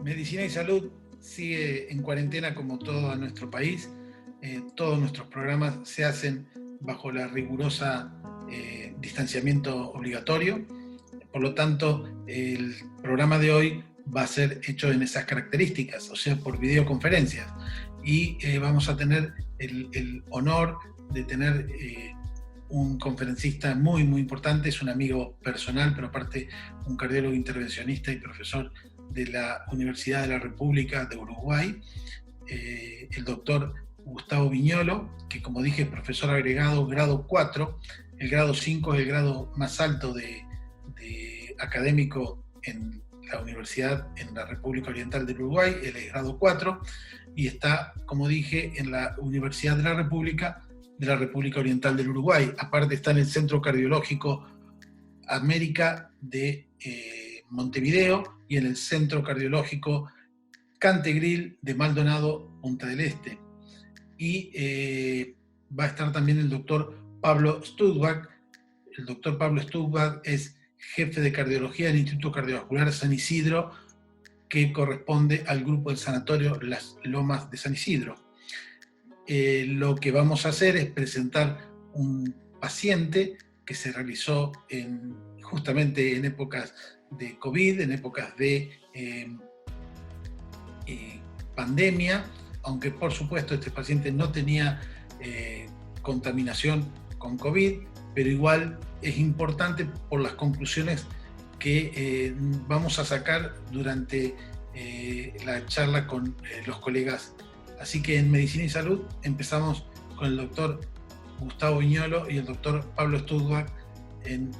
Medicina y Salud sigue en cuarentena como todo nuestro país. Todos nuestros programas se hacen bajo la rigurosa distanciamiento obligatorio. Por lo tanto, el programa de hoy va a ser hecho en esas características, o sea, por videoconferencias. Y vamos a tener el honor de tener un conferencista muy, muy importante, es un amigo personal, pero aparte un cardiólogo intervencionista y profesor de la Universidad de la República de Uruguay, el doctor Gustavo Viñolo, que como dije es profesor agregado grado 4, el grado 5 es el grado más alto de académico en la Universidad en la República Oriental del Uruguay, él es grado 4, y está, como dije, en la Universidad de la República Oriental del Uruguay. Aparte está en el Centro Cardiológico América de Montevideo y en el Centro Cardiológico Cantegril de Maldonado, Punta del Este. Y va a estar también el doctor Pablo Stutzbach. El doctor Pablo Stutzbach es jefe de cardiología del Instituto Cardiovascular San Isidro, que corresponde al grupo del sanatorio Las Lomas de San Isidro. Lo que vamos a hacer es presentar un paciente que se realizó justamente en épocas de COVID, en épocas de pandemia, aunque por supuesto este paciente no tenía contaminación con COVID, pero igual es importante por las conclusiones que vamos a sacar durante la charla con los colegas. Así que en Medicina y Salud empezamos con el doctor Gustavo Viñolo y el doctor Pablo Stutzbach en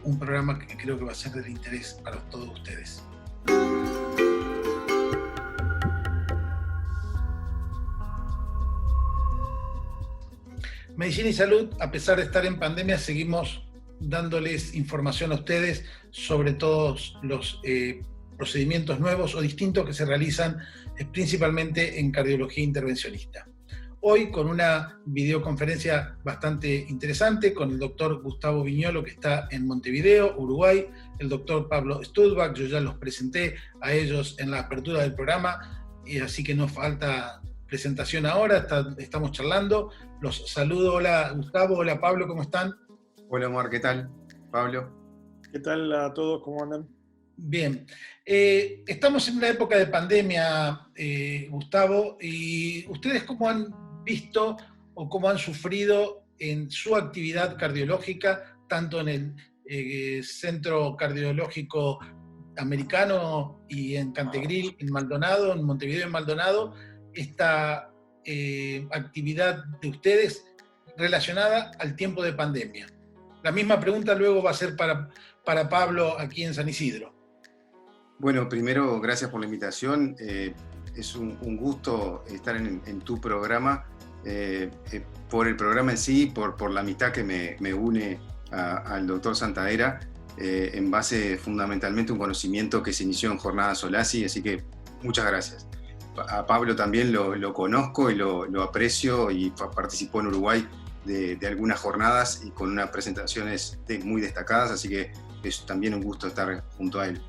un programa que creo que va a ser de interés para todos ustedes. Medicina y Salud, a pesar de estar en pandemia, seguimos dándoles información a ustedes sobre todos los procedimientos nuevos o distintos que se realizan principalmente en cardiología intervencionista. Hoy con una videoconferencia bastante interesante con el doctor Gustavo Viñolo, que está en Montevideo, Uruguay, el doctor Pablo Stutzbach, yo ya los presenté a ellos en la apertura del programa, y así que no falta presentación ahora, estamos charlando. Los saludo. Hola Gustavo, hola Pablo, ¿cómo están? Hola Omar, ¿qué tal? Pablo. ¿Qué tal a todos? ¿Cómo andan? Bien. Estamos en una época de pandemia, Gustavo, y ¿ustedes cómo han visto o cómo han sufrido en su actividad cardiológica, tanto en el Centro Cardiológico Americano y en Cantegril, en Maldonado, en Montevideo, en Maldonado, esta actividad de ustedes relacionada al tiempo de pandemia? La misma pregunta luego va a ser para Pablo aquí en San Isidro. Bueno, primero, gracias por la invitación. Es un gusto estar en tu programa, por el programa en sí, por la amistad que me une al doctor Santaera, en base fundamentalmente a un conocimiento que se inició en Jornada Solasi, así que muchas gracias. A Pablo también lo conozco y lo aprecio, y participó en Uruguay de algunas jornadas y con unas presentaciones muy destacadas, así que es también un gusto estar junto a él.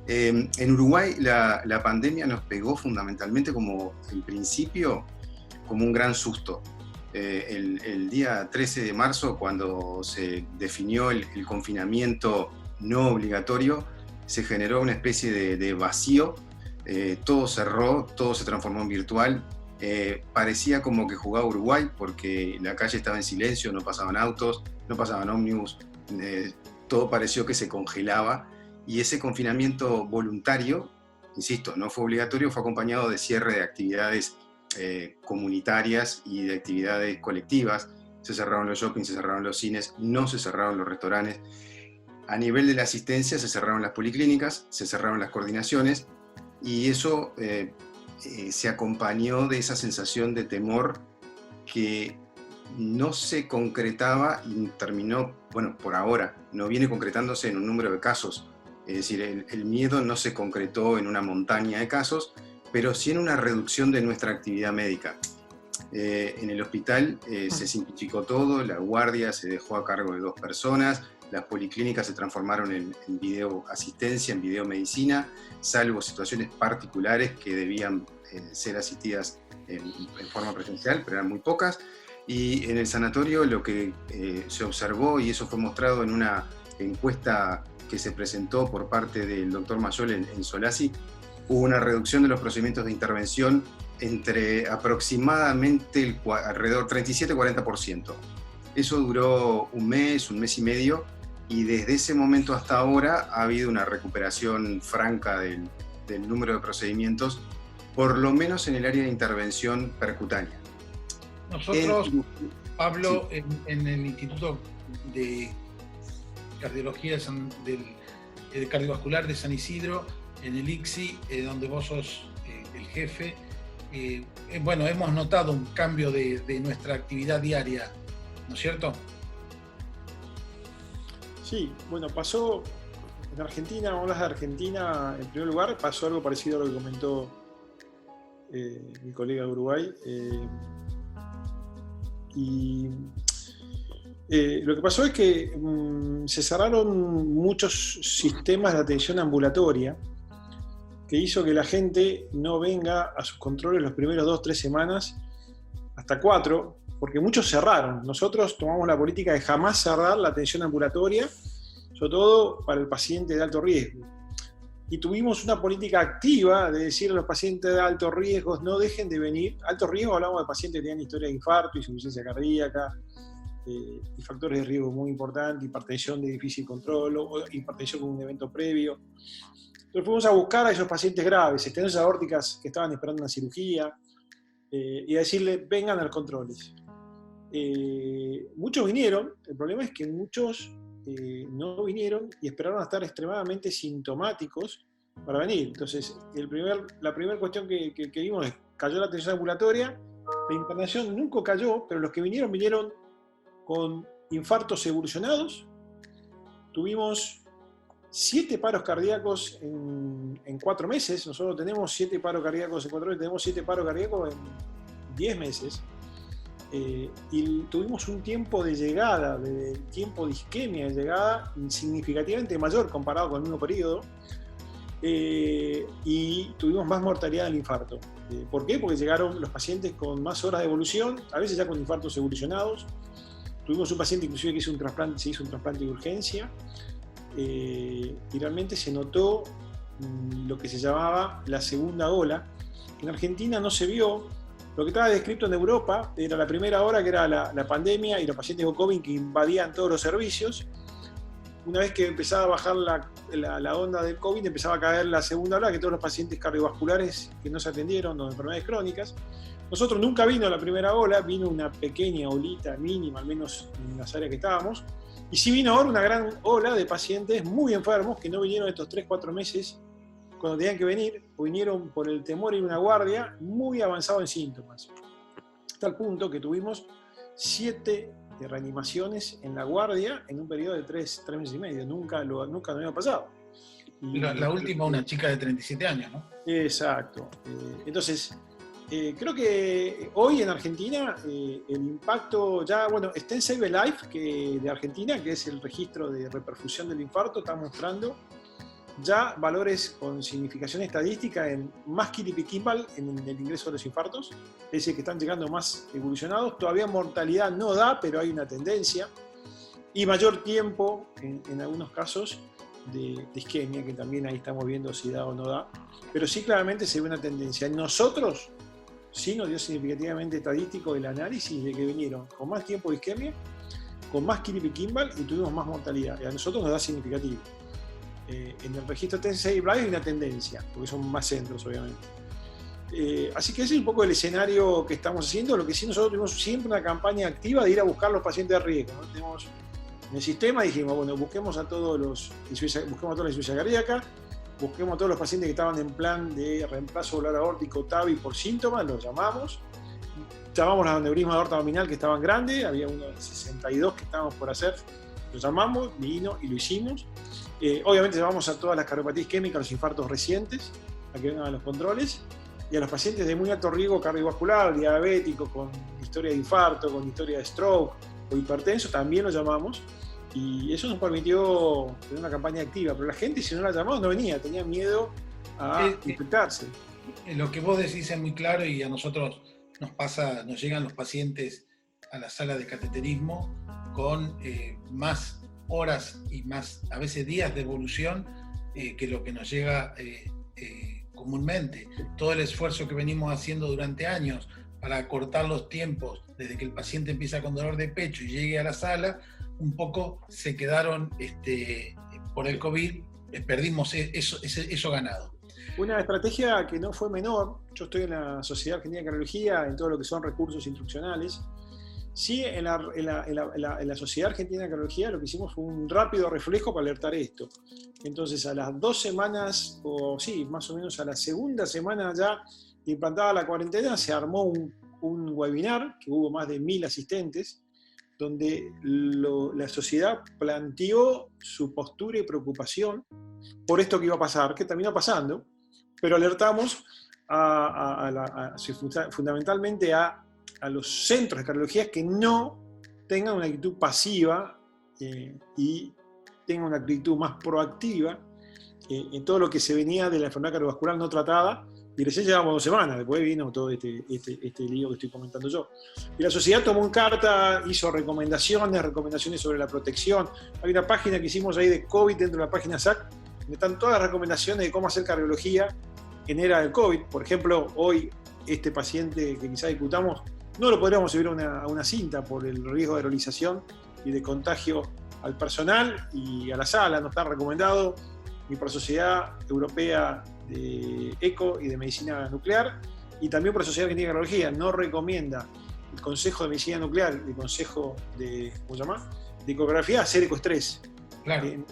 En Uruguay la pandemia nos pegó fundamentalmente, como en principio, como un gran susto. El día 13 de marzo, cuando se definió el confinamiento no obligatorio, se generó una especie de vacío. Todo cerró, todo se transformó en virtual. Parecía como que jugaba Uruguay, porque la calle estaba en silencio, no pasaban autos, no pasaban ómnibus, todo pareció que se congelaba, y ese confinamiento voluntario, insisto, no fue obligatorio, fue acompañado de cierre de actividades comunitarias y de actividades colectivas. Se cerraron los shoppings, se cerraron los cines, no se cerraron los restaurantes. A nivel de la asistencia se cerraron las policlínicas, se cerraron las coordinaciones, y eso se acompañó de esa sensación de temor que no se concretaba y terminó, bueno, por ahora, no viene concretándose en un número de casos. Es decir, el miedo no se concretó en una montaña de casos, pero sí en una reducción de nuestra actividad médica. En el hospital se simplificó todo, la guardia se dejó a cargo de 2 personas, las policlínicas se transformaron en videoasistencia, en videomedicina, salvo situaciones particulares que debían ser asistidas en forma presencial, pero eran muy pocas. Y en el sanatorio lo que se observó, y eso fue mostrado en una encuesta que se presentó por parte del doctor Mayol en Solasi, hubo una reducción de los procedimientos de intervención entre aproximadamente alrededor 37-40%. Eso duró un mes y medio, y desde ese momento hasta ahora ha habido una recuperación franca del número de procedimientos, por lo menos en el área de intervención percutánea. Nosotros, Pablo, sí, en el Instituto de Cardiología de Cardiovascular de San Isidro, en el ICSI, donde vos sos el jefe, bueno, hemos notado un cambio de nuestra actividad diaria, ¿no es cierto? Sí, bueno, pasó en Argentina, vamos a hablar de Argentina en primer lugar, pasó algo parecido a lo que comentó mi colega de Uruguay. Lo que pasó es que se cerraron muchos sistemas de atención ambulatoria, que hizo que la gente no venga a sus controles los primeros 2-3 semanas, hasta 4, porque muchos cerraron. Nosotros tomamos la política de jamás cerrar la atención ambulatoria, sobre todo para el paciente de alto riesgo. Y tuvimos una política activa de decir a los pacientes de alto riesgo, no dejen de venir. Alto riesgo, hablamos de pacientes que tenían historia de infarto, insuficiencia cardíaca, y factores de riesgo muy importantes, hipertensión de difícil control, o hipertensión con un evento previo. Entonces fuimos a buscar a esos pacientes graves, estenosas aórticas que estaban esperando una cirugía, y a decirle, vengan a los controles. Muchos vinieron, el problema es que muchos no vinieron y esperaron a estar extremadamente sintomáticos para venir. Entonces, la primera cuestión que vimos es, cayó la atención ambulatoria, la internación nunca cayó, pero los que vinieron con infartos evolucionados. Tuvimos 7 paros cardíacos en 4 meses. Nosotros tenemos 7 paros cardíacos en 4 meses, tenemos 7 paros cardíacos en 10 meses. Y tuvimos un tiempo de llegada, tiempo de isquemia de llegada significativamente mayor comparado con el mismo periodo, y tuvimos más mortalidad del infarto. ¿Por qué? Porque llegaron los pacientes con más horas de evolución, a veces ya con infartos evolucionados. Tuvimos un paciente inclusive que se hizo un trasplante de urgencia, y realmente se notó lo que se llamaba la segunda ola. En Argentina no se vio. Lo que estaba descrito en Europa era la primera ola, que era la pandemia y los pacientes con COVID que invadían todos los servicios. Una vez que empezaba a bajar la onda del COVID, empezaba a caer la segunda ola, que todos los pacientes cardiovasculares que no se atendieron, o de enfermedades crónicas. Nosotros nunca vino la primera ola, vino una pequeña olita mínima, al menos en las áreas que estábamos. Y sí vino ahora una gran ola de pacientes muy enfermos que no vinieron estos 3-4 meses cuando tenían que venir, o vinieron por el temor y una guardia muy avanzado en síntomas. Hasta el punto que tuvimos 7 reanimaciones en la guardia en un periodo de 3 meses y medio. Nunca nos había pasado. La última, una chica de 37 años, ¿no? Exacto. Entonces, creo que hoy en Argentina el impacto ya, bueno, está en Save a Life de Argentina, que es el registro de reperfusión del infarto, está mostrando ya valores con significación estadística en más Kippel en el ingreso de los infartos, es decir, que están llegando más evolucionados. Todavía mortalidad no da, pero hay una tendencia, y mayor tiempo en algunos casos de isquemia, que también ahí estamos viendo si da o no da, pero sí claramente se ve una tendencia. En nosotros sí nos dio significativamente estadístico el análisis de que vinieron con más tiempo de isquemia, con más Kippel y tuvimos más mortalidad, y a nosotros nos da significativo. En el registro TENSEI hay una tendencia, porque son más centros, obviamente. Así que ese es un poco el escenario que estamos haciendo. Lo que sí, nosotros tuvimos siempre una campaña activa de ir a buscar los pacientes de riesgo, ¿no? Tenemos en el sistema, dijimos, bueno, busquemos a toda la insuficiencia cardíaca, busquemos a todos los pacientes que estaban en plan de reemplazo valvular aórtico TAVI por síntomas, los llamamos a aneurisma de aorta abdominal que estaban grandes, había uno de 62 que estábamos por hacer, lo llamamos, vino y lo hicimos. Obviamente llamamos a todas las cardiopatías isquémicas, a los infartos recientes, a que vengan a los controles, y a los pacientes de muy alto riesgo cardiovascular, diabético, con historia de infarto, con historia de stroke o hipertenso, también los llamamos. Y eso nos permitió tener una campaña activa, pero la gente, si no la llamamos, no venía, tenía miedo a infectarse. Lo que vos decís es muy claro, y a nosotros nos llegan los pacientes a la sala de cateterismo con más horas y más, a veces días de evolución que lo que nos llega comúnmente. Todo el esfuerzo que venimos haciendo durante años para acortar los tiempos desde que el paciente empieza con dolor de pecho y llegue a la sala, un poco se quedaron por el COVID, perdimos eso ganado. Una estrategia que no fue menor, yo estoy en la Sociedad Argentina de Cardiología, en todo lo que son recursos instruccionales. Sí, en la Sociedad Argentina de Cardiología lo que hicimos fue un rápido reflejo para alertar esto. Entonces, a las 2 semanas, o sí, más o menos a la segunda semana ya implantada la cuarentena, se armó un webinar, que hubo más de 1000 asistentes, donde la sociedad planteó su postura y preocupación por esto que iba a pasar, que terminó pasando, pero alertamos fundamentalmente a los centros de cardiología que no tengan una actitud pasiva y tengan una actitud más proactiva en todo lo que se venía de la enfermedad cardiovascular no tratada. Y recién llevamos 2 semanas, después vino todo este lío que estoy comentando yo. Y la sociedad tomó en carta, hizo recomendaciones sobre la protección. Hay una página que hicimos ahí de COVID dentro de la página SAC, donde están todas las recomendaciones de cómo hacer cardiología en era del COVID. Por ejemplo, hoy este paciente que quizás discutamos, no lo podríamos subir a una cinta por el riesgo de aerolización y de contagio al personal y a la sala. No está recomendado ni por la Sociedad Europea de ECO y de Medicina Nuclear, y también por la Sociedad Argentina de Cardiología. No recomienda el Consejo de Medicina Nuclear y el Consejo de, ¿cómo se llama?, de Ecografía hacer ecoestrés. Claro.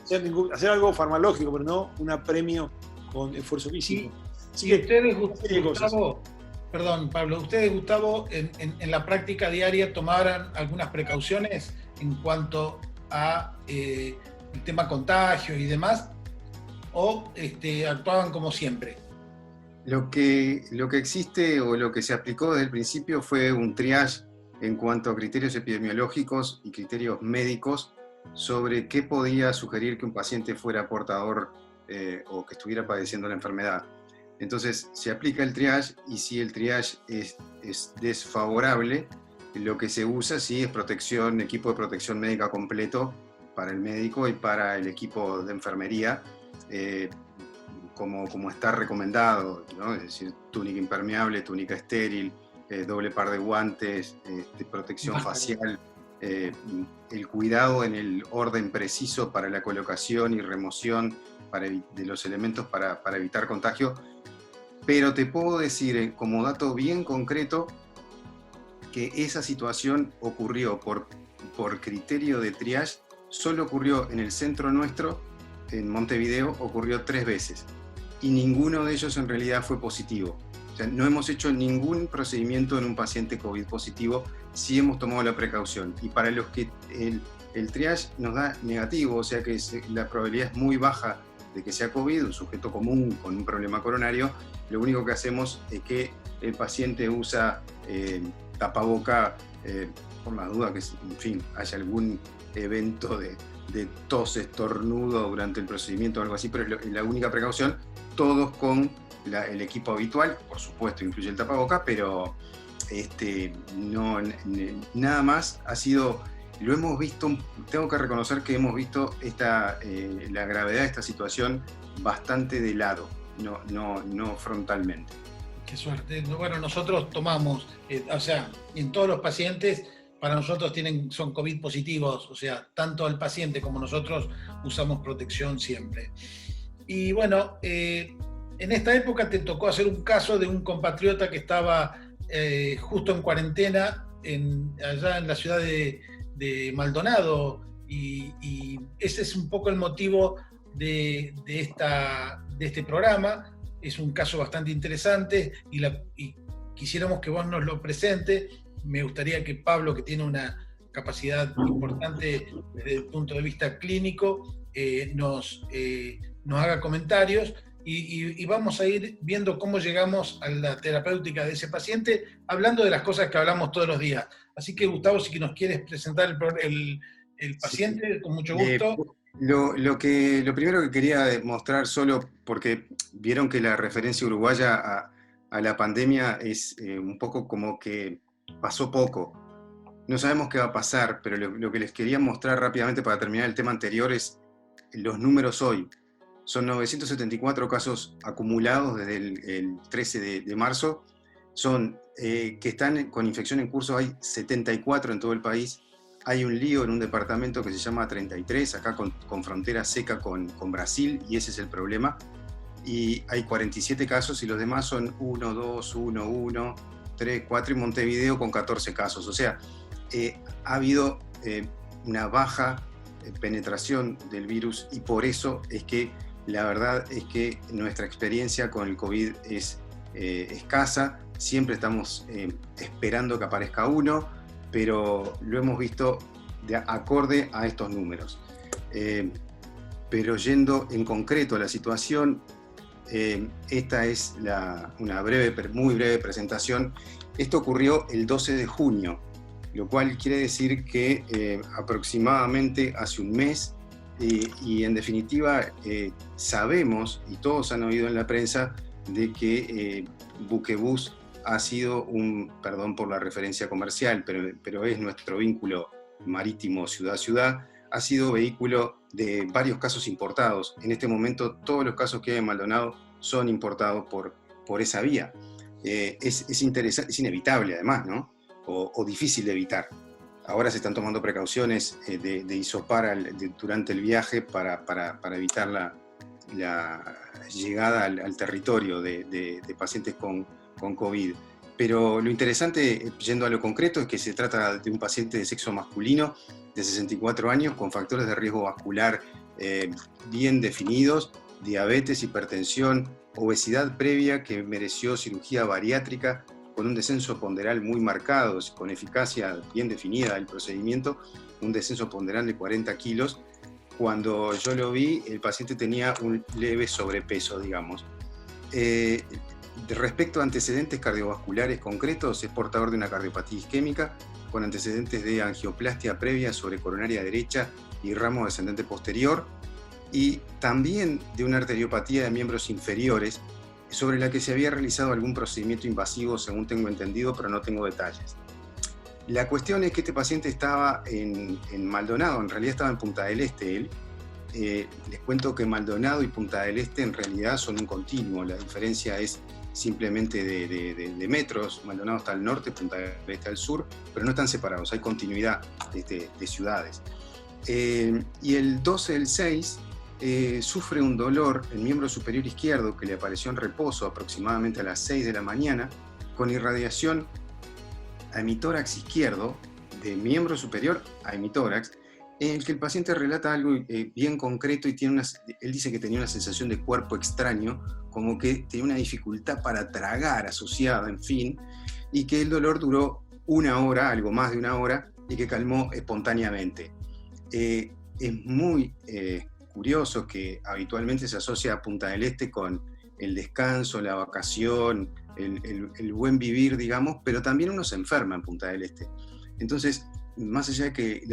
Hacer algo farmacológico, pero no un apremio con esfuerzo físico. Sí, ustedes, Gustavo, perdón, Pablo, ustedes, Gustavo, en la práctica diaria tomaran algunas precauciones en cuanto a el tema contagio y demás, o actuaban como siempre. Lo que existe o lo que se aplicó desde el principio fue un triage en cuanto a criterios epidemiológicos y criterios médicos sobre qué podía sugerir que un paciente fuera portador o que estuviera padeciendo la enfermedad. Entonces se aplica el triage, y si el triage es desfavorable, lo que se usa sí es equipo de protección médica completo para el médico y para el equipo de enfermería, como está recomendado, ¿no? Es decir, túnica impermeable, túnica estéril, doble par de guantes, protección facial, el cuidado en el orden preciso para la colocación y remoción de los elementos para evitar contagio. Pero te puedo decir, como dato bien concreto, que esa situación ocurrió por criterio de triage, solo ocurrió en el centro nuestro, en Montevideo, ocurrió 3 veces, y ninguno de ellos en realidad fue positivo. O sea, no hemos hecho ningún procedimiento en un paciente COVID positivo, sí hemos tomado la precaución. Y para los que el triage nos da negativo, o sea que la probabilidad es muy baja de que sea COVID, un sujeto común con un problema coronario, lo único que hacemos es que el paciente usa tapaboca por la duda que, en fin, haya algún evento de tos, estornudo durante el procedimiento o algo así, pero es la única precaución, todos con el equipo habitual, por supuesto incluye el tapaboca, pero no, nada más. Ha sido, lo hemos visto, tengo que reconocer que hemos visto la gravedad de esta situación bastante de lado, no frontalmente. Qué suerte. Bueno, nosotros tomamos, o sea, en todos los pacientes, para nosotros son COVID positivos, o sea, tanto el paciente como nosotros usamos protección siempre. Y bueno, en esta época te tocó hacer un caso de un compatriota que estaba justo en cuarentena allá en la ciudad de Maldonado, y ese es un poco el motivo de este programa. Es un caso bastante interesante y quisiéramos que vos nos lo presentes. Me gustaría que Pablo, que tiene una capacidad importante desde el punto de vista clínico, nos haga comentarios y vamos a ir viendo cómo llegamos a la terapéutica de ese paciente, hablando de las cosas que hablamos todos los días. Así que, Gustavo, si nos quieres presentar el paciente, con mucho gusto. Lo primero que quería mostrar, solo porque vieron que la referencia uruguaya a la pandemia es un poco como que pasó poco. No sabemos qué va a pasar, pero lo que les quería mostrar rápidamente para terminar el tema anterior es los números hoy. Son 974 casos acumulados desde el 13 de marzo. Son que están con infección en curso, hay 74 en todo el país. Hay un lío en un departamento que se llama 33, acá con frontera seca con Brasil, y ese es el problema. Y hay 47 casos y los demás son 1, 2, 1, 1, 3, 4 y Montevideo con 14 casos. O sea, ha habido una baja penetración del virus y por eso es que la verdad es que nuestra experiencia con el COVID es escasa. Siempre estamos esperando que aparezca uno, pero lo hemos visto acorde a estos números. Pero yendo en concreto a la situación, esta es una muy breve presentación. Esto ocurrió el 12 de junio, lo cual quiere decir que aproximadamente hace un mes, y en definitiva sabemos, y todos han oído en la prensa, de que Buquebus ha sido perdón por la referencia comercial, pero es nuestro vínculo marítimo ciudad-ciudad, ha sido vehículo de varios casos importados. En este momento todos los casos que hay en Maldonado son importados por esa vía. Es interesante, es inevitable además, ¿no? O difícil de evitar. Ahora se están tomando precauciones de hisopar durante el viaje para evitar la llegada al territorio de pacientes con COVID. Pero lo interesante, yendo a lo concreto, es que se trata de un paciente de sexo masculino de 64 años con factores de riesgo vascular bien definidos, diabetes, hipertensión, obesidad previa que mereció cirugía bariátrica con un descenso ponderal muy marcado, con eficacia bien definida del procedimiento, un descenso ponderal de 40 kilos. Cuando yo lo vi, el paciente tenía un leve sobrepeso, digamos. Respecto a antecedentes cardiovasculares concretos, es portador de una cardiopatía isquémica con antecedentes de angioplastia previa sobre coronaria derecha y ramo descendente posterior, y también de una arteriopatía de miembros inferiores, sobre la que se había realizado algún procedimiento invasivo, según tengo entendido, pero no tengo detalles. La cuestión es que este paciente estaba en Maldonado, en realidad estaba en Punta del Este él. Les cuento que Maldonado y Punta del Este en realidad son un continuo, la diferencia es simplemente de metros. Maldonado está al norte, Punta del Este al sur, pero no están separados, hay continuidad de ciudades. Y el 12 del 6 sufre un dolor en miembro superior izquierdo que le apareció en reposo aproximadamente a las 6 de la mañana, con irradiación a hemitórax izquierdo, de miembro superior a hemitórax, en el que el paciente relata algo bien concreto y él dice que tenía una sensación de cuerpo extraño, como que tenía una dificultad para tragar asociada, en fin, y que el dolor duró una hora, algo más de una hora, y que calmó espontáneamente. Es muy curioso que habitualmente se asocia a Punta del Este con el descanso, la vacación, el buen vivir, digamos, pero también uno se enferma en Punta del Este. Entonces, más allá de que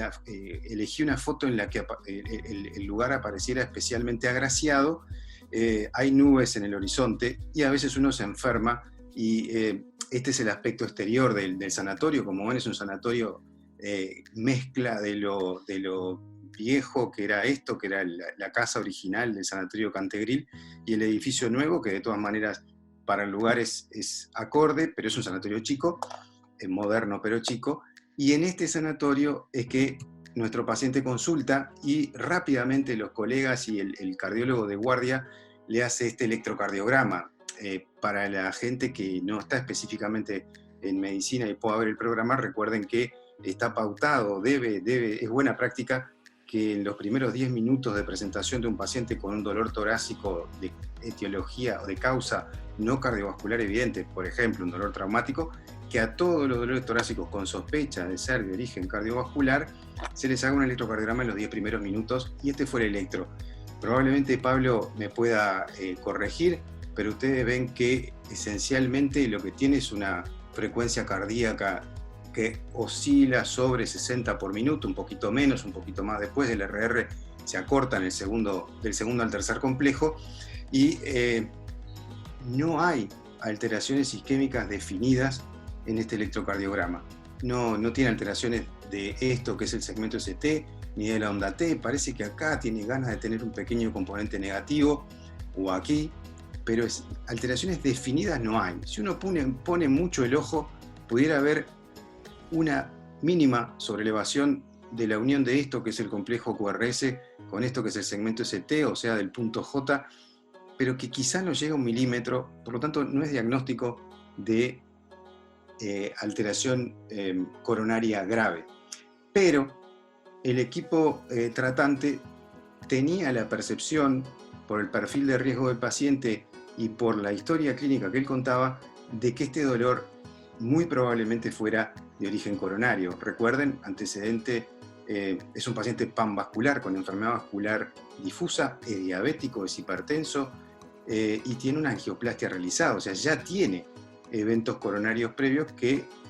elegí una foto en la que el lugar apareciera especialmente agraciado, hay nubes en el horizonte y a veces uno se enferma, y este es el aspecto exterior del sanatorio. Como ven, es un sanatorio mezcla de lo viejo que era esto, que era la casa original del Sanatorio Cantegril, y el edificio nuevo, que de todas maneras para el lugar es acorde, pero es un sanatorio chico, moderno pero chico. Y en este sanatorio es que nuestro paciente consulta y rápidamente los colegas y el cardiólogo de guardia le hace este electrocardiograma. Para la gente que no está específicamente en medicina y pueda ver el programa, recuerden que está pautado, es buena práctica que en los primeros 10 minutos de presentación de un paciente con un dolor torácico de etiología o de causa no cardiovascular evidente, por ejemplo un dolor traumático, que a todos los dolores torácicos con sospecha de ser de origen cardiovascular se les haga un electrocardiograma en los 10 primeros minutos, y este fue el electro. Probablemente Pablo me pueda corregir, pero ustedes ven que esencialmente lo que tiene es una frecuencia cardíaca que oscila sobre 60 por minuto, un poquito menos, un poquito más después. El RR se acorta en del segundo al tercer complejo, y no hay alteraciones isquémicas definidas en este electrocardiograma. No tiene alteraciones de esto que es el segmento ST, ni de la onda T. Parece que acá tiene ganas de tener un pequeño componente negativo, o aquí, pero alteraciones definidas no hay. Si uno pone mucho el ojo, pudiera haber una mínima sobrelevación de la unión de esto que es el complejo QRS con esto que es el segmento ST, o sea, del punto J, pero que quizá no llega a 1 milímetro, por lo tanto no es diagnóstico de alteración coronaria grave. Pero el equipo tratante tenía la percepción, por el perfil de riesgo del paciente y por la historia clínica que él contaba, de que este dolor muy probablemente fuera de origen coronario. Recuerden, antecedente, es un paciente panvascular con enfermedad vascular difusa, es diabético, es hipertenso, y tiene una angioplastia realizada, o sea, ya tiene eventos coronarios previos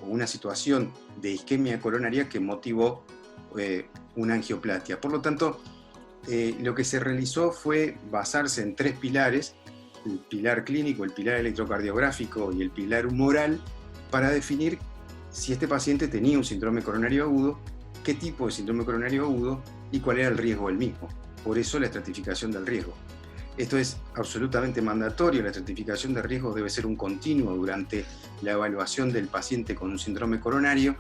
o una situación de isquemia coronaria que motivó una angioplastia. Por lo tanto, lo que se realizó fue basarse en 3 pilares: el pilar clínico, el pilar electrocardiográfico y el pilar humoral, para definir si este paciente tenía un síndrome coronario agudo, qué tipo de síndrome coronario agudo y cuál era el riesgo del mismo. Por eso la estratificación del riesgo. Esto es absolutamente mandatorio. La estratificación de riesgo debe ser un continuo durante la evaluación del paciente con un síndrome coronario,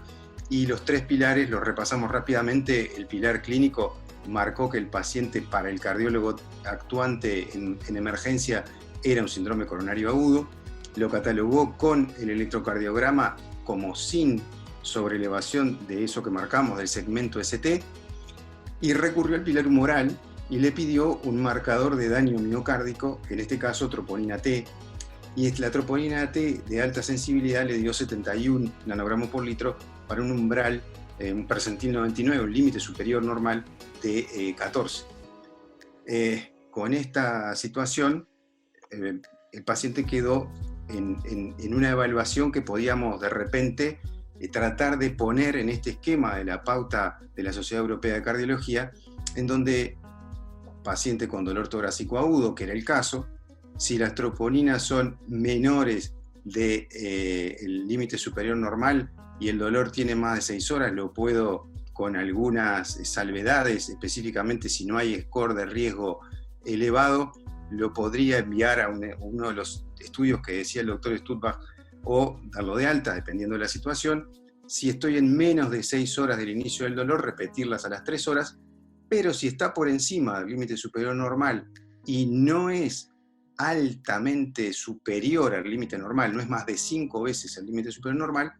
y los 3 pilares los repasamos rápidamente. El pilar clínico marcó que el paciente, para el cardiólogo actuante en emergencia, era un síndrome coronario agudo. Lo catalogó con el electrocardiograma como sin sobrelevación de eso que marcamos del segmento ST, y recurrió al pilar humoral y le pidió un marcador de daño miocárdico, en este caso troponina T, y la troponina T de alta sensibilidad le dio 71 nanogramos por litro para un umbral, un percentil 99, un límite superior normal de 14. Con esta situación, el paciente quedó en una evaluación que podíamos de repente tratar de poner en este esquema de la pauta de la Sociedad Europea de Cardiología, en donde paciente con dolor torácico agudo, que era el caso, si las troponinas son menores del límite superior normal y el dolor tiene más de 6 horas, lo puedo, con algunas salvedades, específicamente si no hay score de riesgo elevado, lo podría enviar a uno de los estudios que decía el doctor Stuttgart, o darlo de alta, dependiendo de la situación. Si estoy en menos de 6 horas del inicio del dolor, repetirlas a las 3 horas, pero si está por encima del límite superior normal y no es altamente superior al límite normal, no es más de 5 veces el límite superior normal,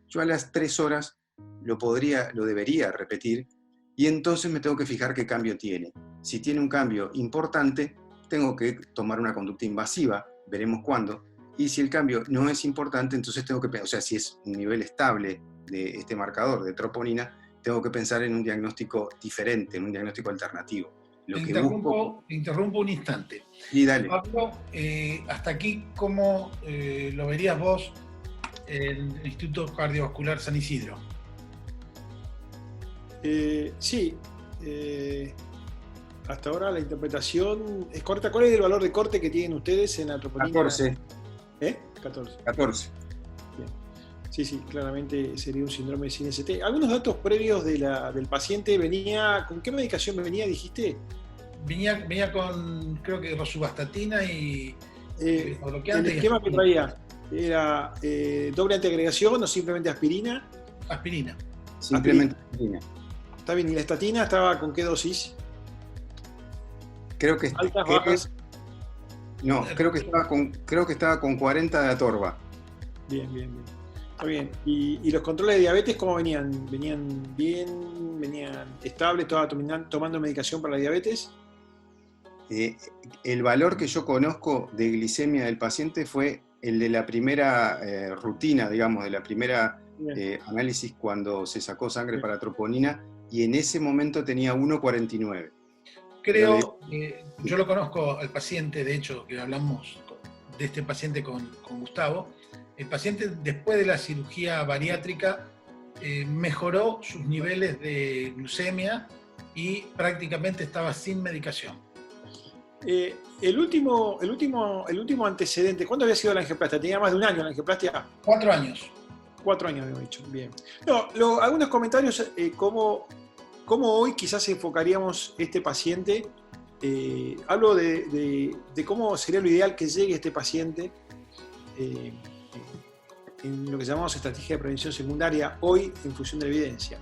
yo a las 3 horas lo debería repetir, y entonces me tengo que fijar qué cambio tiene. Si tiene un cambio importante, tengo que tomar una conducta invasiva, veremos cuándo, y si el cambio no es importante, entonces tengo que, o sea, si es un nivel estable de este marcador de troponina, tengo que pensar en un diagnóstico diferente, en un diagnóstico alternativo. Te interrumpo un instante. Y dale. Pablo, hasta aquí, ¿cómo lo verías vos el Instituto Cardiovascular San Isidro? Sí, hasta ahora la interpretación es correcta. ¿Cuál es el valor de corte que tienen ustedes en la troponina? 14. 14. 14. Bien. Sí, claramente sería un síndrome sin ST. ¿Algunos datos previos del paciente? ¿Con qué medicación venía, dijiste? Venía con, creo que rosuvastatina y el esquema que traía era doble antiagregación o simplemente aspirina. Aspirina. Simplemente aspirina. Está bien, ¿y la estatina estaba con qué dosis? Creo que altas, bajas. No, creo que estaba con 40 de atorva. Bien. Está bien. ¿Y los controles de diabetes cómo venían? ¿Venían bien? ¿Venían estables? ¿Estaba tomando medicación para la diabetes? El valor que yo conozco de glicemia del paciente fue el de la primera rutina, digamos, de la primera análisis cuando se sacó sangre para troponina, y en ese momento tenía 1,49. Creo, yo lo conozco al paciente, de hecho, que hablamos de este paciente con Gustavo. El paciente, después de la cirugía bariátrica, mejoró sus niveles de glucemia y prácticamente estaba sin medicación. El último antecedente, ¿cuándo había sido la angioplastia? ¿Tenía más de un año la angioplastia? 4 años. 4 años habíamos dicho, bien. No, algunos comentarios, cómo hoy quizás enfocaríamos este paciente. Hablo de cómo sería lo ideal que llegue este paciente en lo que llamamos estrategia de prevención secundaria hoy en función de la evidencia.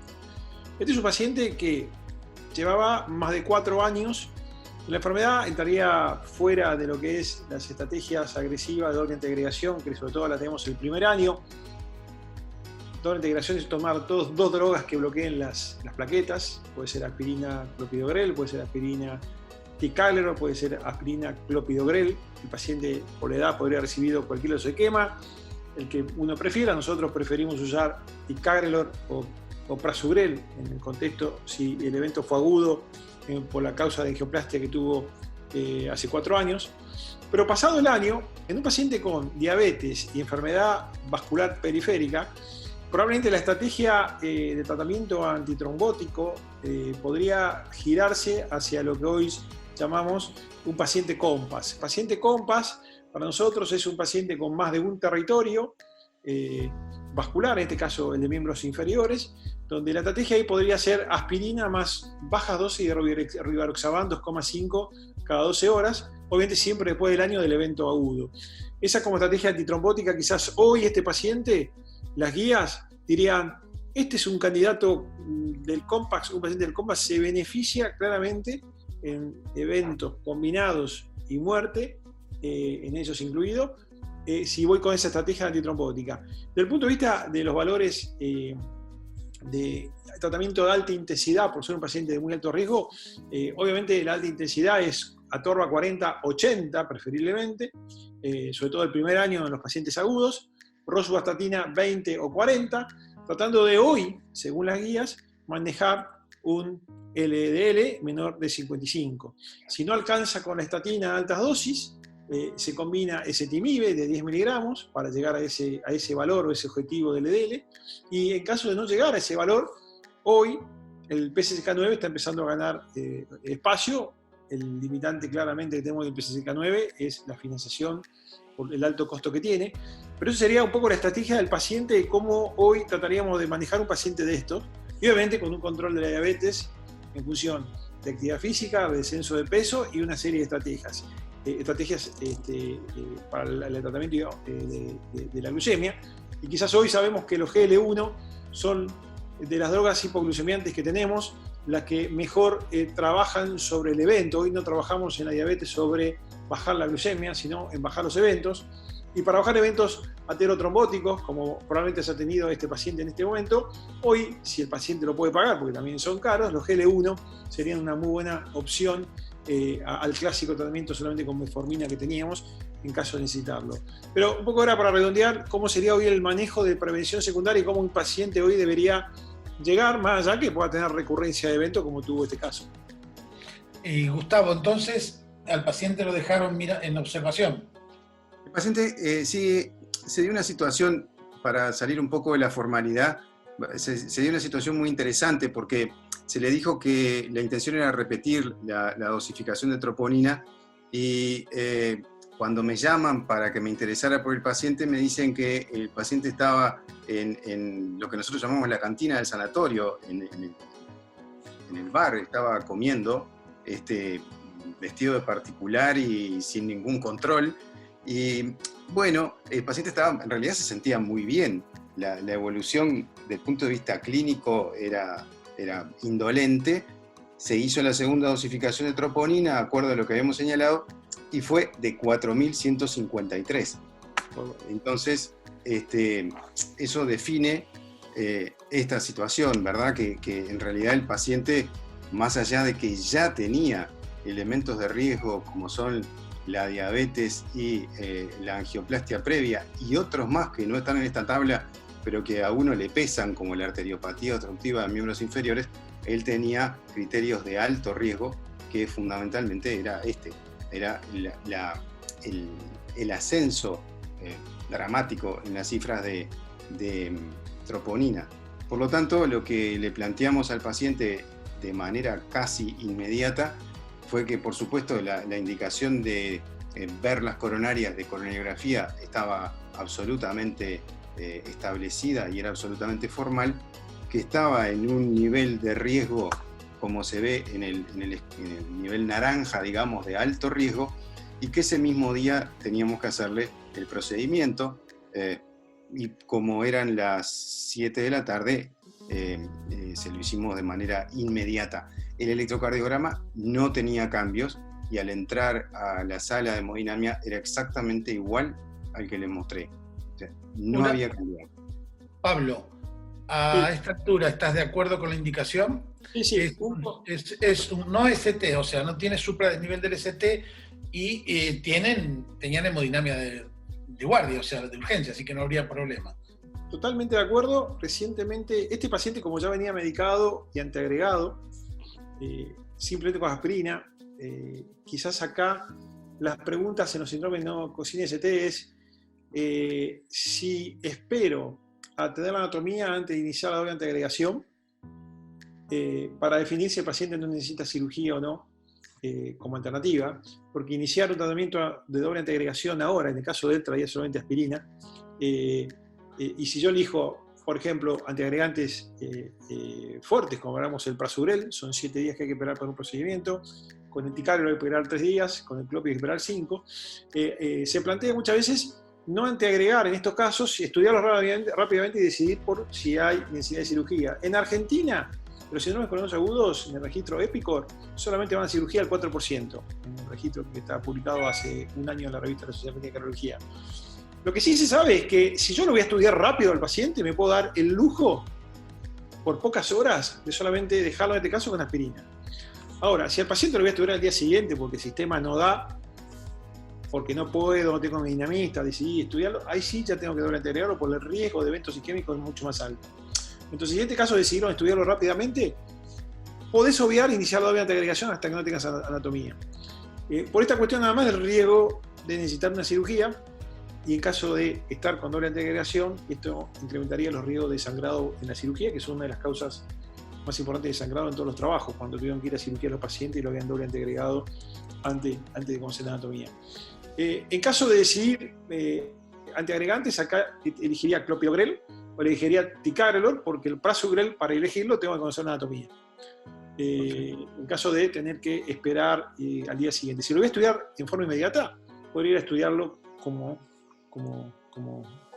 Este es un paciente que llevaba más de 4 años. La enfermedad entraría fuera de lo que es las estrategias agresivas de doble integración, que sobre todo la tenemos el primer año. Doble integración es tomar dos drogas que bloqueen las plaquetas. Puede ser aspirina clopidogrel, puede ser aspirina ticagrelor, puede ser aspirina clopidogrel. El paciente por la edad podría haber recibido cualquier otro esquema, el que uno prefiera. Nosotros preferimos usar ticagrelor o prasugrel en el contexto si el evento fue agudo por la causa de angioplastia que tuvo hace 4 años. Pero pasado el año, en un paciente con diabetes y enfermedad vascular periférica, probablemente la estrategia de tratamiento antitrombótico podría girarse hacia lo que hoy llamamos un paciente COMPASS. Paciente COMPASS para nosotros es un paciente con más de un territorio vascular, en este caso el de miembros inferiores, donde la estrategia ahí podría ser aspirina más bajas dosis de rivaroxaban 2,5 cada 12 horas, obviamente siempre después del año del evento agudo. Esa como estrategia antitrombótica, quizás hoy este paciente, las guías dirían, este es un candidato del COMPASS, un paciente del COMPASS se beneficia claramente en eventos combinados y muerte, en ellos incluido, si voy con esa estrategia antitrombótica. Desde el punto de vista de los valores de tratamiento de alta intensidad, por ser un paciente de muy alto riesgo, obviamente la alta intensidad es atorva 40-80 preferiblemente, sobre todo el primer año en los pacientes agudos, rosuvastatina 20 o 40, tratando de hoy, según las guías, manejar un LDL menor de 55. Si no alcanza con la estatina a altas dosis, se combina ezetimibe de 10 miligramos para llegar a ese valor o ese objetivo del LDL, y en caso de no llegar a ese valor, hoy el PCSK9 está empezando a ganar espacio. El limitante claramente que tenemos del PCSK9 es la financiación por el alto costo que tiene, pero eso sería un poco la estrategia del paciente de cómo hoy trataríamos de manejar un paciente de estos, y obviamente con un control de la diabetes en función de actividad física, de descenso de peso y una serie de estrategias para el tratamiento de la glucemia. Y quizás hoy sabemos que los GL1 son de las drogas hipoglucemiantes que tenemos las que mejor trabajan sobre el evento. Hoy no trabajamos en la diabetes sobre bajar la glucemia, sino en bajar los eventos. Y para bajar eventos aterotrombóticos, como probablemente se ha tenido este paciente en este momento, hoy, si el paciente lo puede pagar, porque también son caros, los GL1 serían una muy buena opción al clásico tratamiento solamente con metformina que teníamos en caso de necesitarlo. Pero un poco ahora para redondear, ¿cómo sería hoy el manejo de prevención secundaria y cómo un paciente hoy debería llegar más allá que pueda tener recurrencia de evento como tuvo este caso? Y Gustavo, entonces al paciente lo dejaron en observación. El paciente sí se dio una situación, para salir un poco de la formalidad, se dio una situación muy interesante porque se le dijo que la intención era repetir la dosificación de troponina y cuando me llaman para que me interesara por el paciente me dicen que el paciente estaba en lo que nosotros llamamos la cantina del sanatorio, en el bar, estaba comiendo vestido de particular y sin ningún control. Y bueno, el paciente en realidad se sentía muy bien. La evolución del punto de vista clínico era indolente. Se hizo la segunda dosificación de troponina, de acuerdo a lo que habíamos señalado, y fue de 4.153. Entonces, eso define esta situación, ¿verdad? Que en realidad el paciente, más allá de que ya tenía elementos de riesgo como son la diabetes y la angioplastia previa y otros más que no están en esta tabla, pero que a uno le pesan, como la arteriopatía obstructiva de miembros inferiores, él tenía criterios de alto riesgo, que fundamentalmente era el ascenso dramático en las cifras de troponina. Por lo tanto, lo que le planteamos al paciente de manera casi inmediata fue que, por supuesto, la indicación de ver las coronarias de coronariografía estaba absolutamente establecida y era absolutamente formal, que estaba en un nivel de riesgo, como se ve en el nivel naranja, digamos, de alto riesgo, y que ese mismo día teníamos que hacerle el procedimiento, y como eran las 7 de la tarde, se lo hicimos de manera inmediata. El electrocardiograma no tenía cambios, y al entrar a la sala de hemodinamia era exactamente igual al que les mostré. O sea, no había cambiado. Pablo, a esta altura, ¿estás de acuerdo con la indicación? Sí. Es un no ST, o sea, no tiene supra del nivel del ST, y tenían hemodinamia de guardia, o sea, de urgencia, así que no habría problema. Totalmente de acuerdo. Recientemente, este paciente, como ya venía medicado y antiagregado, simplemente con aspirina, quizás acá las preguntas en los síndromes no cocina-ST es si espero a tener la anatomía antes de iniciar la doble antiagregación para definir si el paciente no necesita cirugía o no, como alternativa, porque iniciar un tratamiento de doble antiagregación ahora, en el caso de él traía solamente aspirina, y si yo elijo, por ejemplo, antiagregantes fuertes, como hablamos el Prasugrel, son 7 días que hay que esperar para un procedimiento, con el Ticagrelor hay que esperar 3 días, con el Clopid hay que esperar 5, se plantea muchas veces no antiagregar en estos casos, estudiarlos rápidamente y decidir por si hay necesidad de cirugía. En Argentina, los síndromes coronosos agudos, en el registro EPICOR, solamente van a cirugía al 4%, en el registro que está publicado hace un año en la revista de la Sociedad Argentina de Cardiología. Lo que sí se sabe es que si yo lo voy a estudiar rápido al paciente, me puedo dar el lujo, por pocas horas, de solamente dejarlo en este caso con aspirina. Ahora, si al paciente lo voy a estudiar al día siguiente porque el sistema no da, porque no puedo, no tengo mi dinamista, decidí estudiarlo, ahí sí ya tengo que doble antiagregarlo por el riesgo de eventos isquémicos mucho más alto. Entonces, si en este caso decidieron estudiarlo rápidamente, podés obviar iniciar la doble antiagregación hasta que no tengas anatomía. Por esta cuestión nada más del riesgo de necesitar una cirugía, y en caso de estar con doble antiagregación, esto incrementaría los riesgos de sangrado en la cirugía, que son una de las causas más importantes de sangrado en todos los trabajos, cuando tuvieron que ir a cirugía a los pacientes y lo habían doble antiagregado antes de conocer la anatomía. En caso de decidir antiagregantes, acá elegiría Clopidogrel o elegiría Ticagrelor, porque el Prasugrel, para elegirlo, tengo que conocer la anatomía. En caso de tener que esperar al día siguiente. Si lo voy a estudiar en forma inmediata, podría ir a estudiarlo como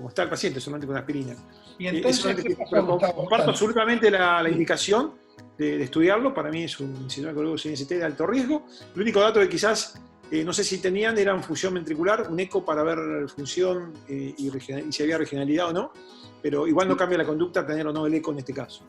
está el paciente, solamente con aspirina. Y entonces, comparto absolutamente la indicación de estudiarlo. Para mí es un síndrome coronario CNST de alto riesgo. El único dato que quizás, no sé si tenían, era una función ventricular, un eco para ver función y si había regionalidad o no, pero igual no cambia la conducta tener o no el eco en este caso.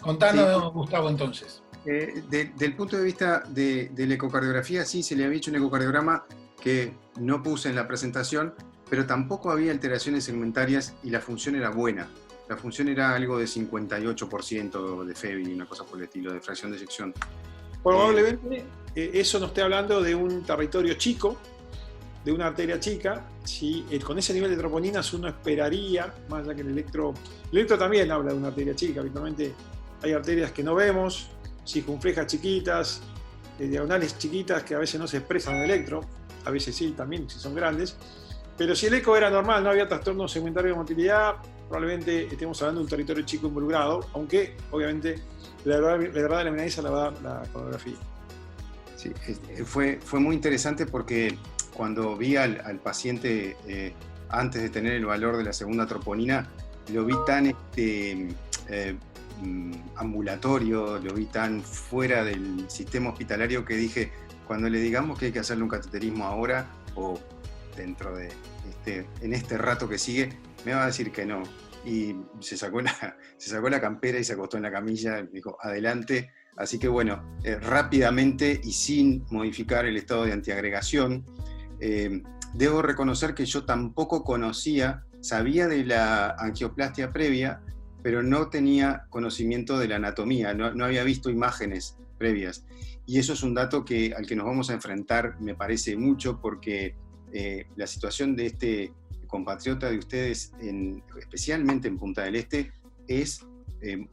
Contanos, sí. Gustavo, entonces. Del punto de vista de la ecocardiografía, sí, se le había hecho un ecocardiograma que no puse en la presentación, pero tampoco había alteraciones segmentarias y la función era buena. La función era algo de 58% de FEBI, una cosa por el estilo, de fracción de eyección. Probablemente eso nos esté hablando de un territorio chico, de una arteria chica. Si con ese nivel de troponinas uno esperaría, más allá que el electro también habla de una arteria chica. Habitualmente hay arterias que no vemos, circunflejas chiquitas, diagonales chiquitas que a veces no se expresan en el electro, a veces sí, también si son grandes. Pero si el eco era normal, no había trastorno segmentario de motilidad, probablemente estemos hablando de un territorio chico involucrado, aunque obviamente la verdad de la amenaza la va a dar la coronografía. Sí, fue muy interesante porque cuando vi al paciente antes de tener el valor de la segunda troponina, lo vi tan ambulatorio, lo vi tan fuera del sistema hospitalario que dije, cuando le digamos que hay que hacerle un cateterismo ahora o dentro de en este rato que sigue, me va a decir que no. Y se sacó la campera y se acostó en la camilla, me dijo, adelante. Así que bueno, rápidamente y sin modificar el estado de antiagregación, debo reconocer que yo tampoco sabía de la angioplastia previa, pero no tenía conocimiento de la anatomía, no había visto imágenes previas. Y eso es un dato al que nos vamos a enfrentar, me parece mucho, porque la situación de este compatriota de ustedes, especialmente en Punta del Este, es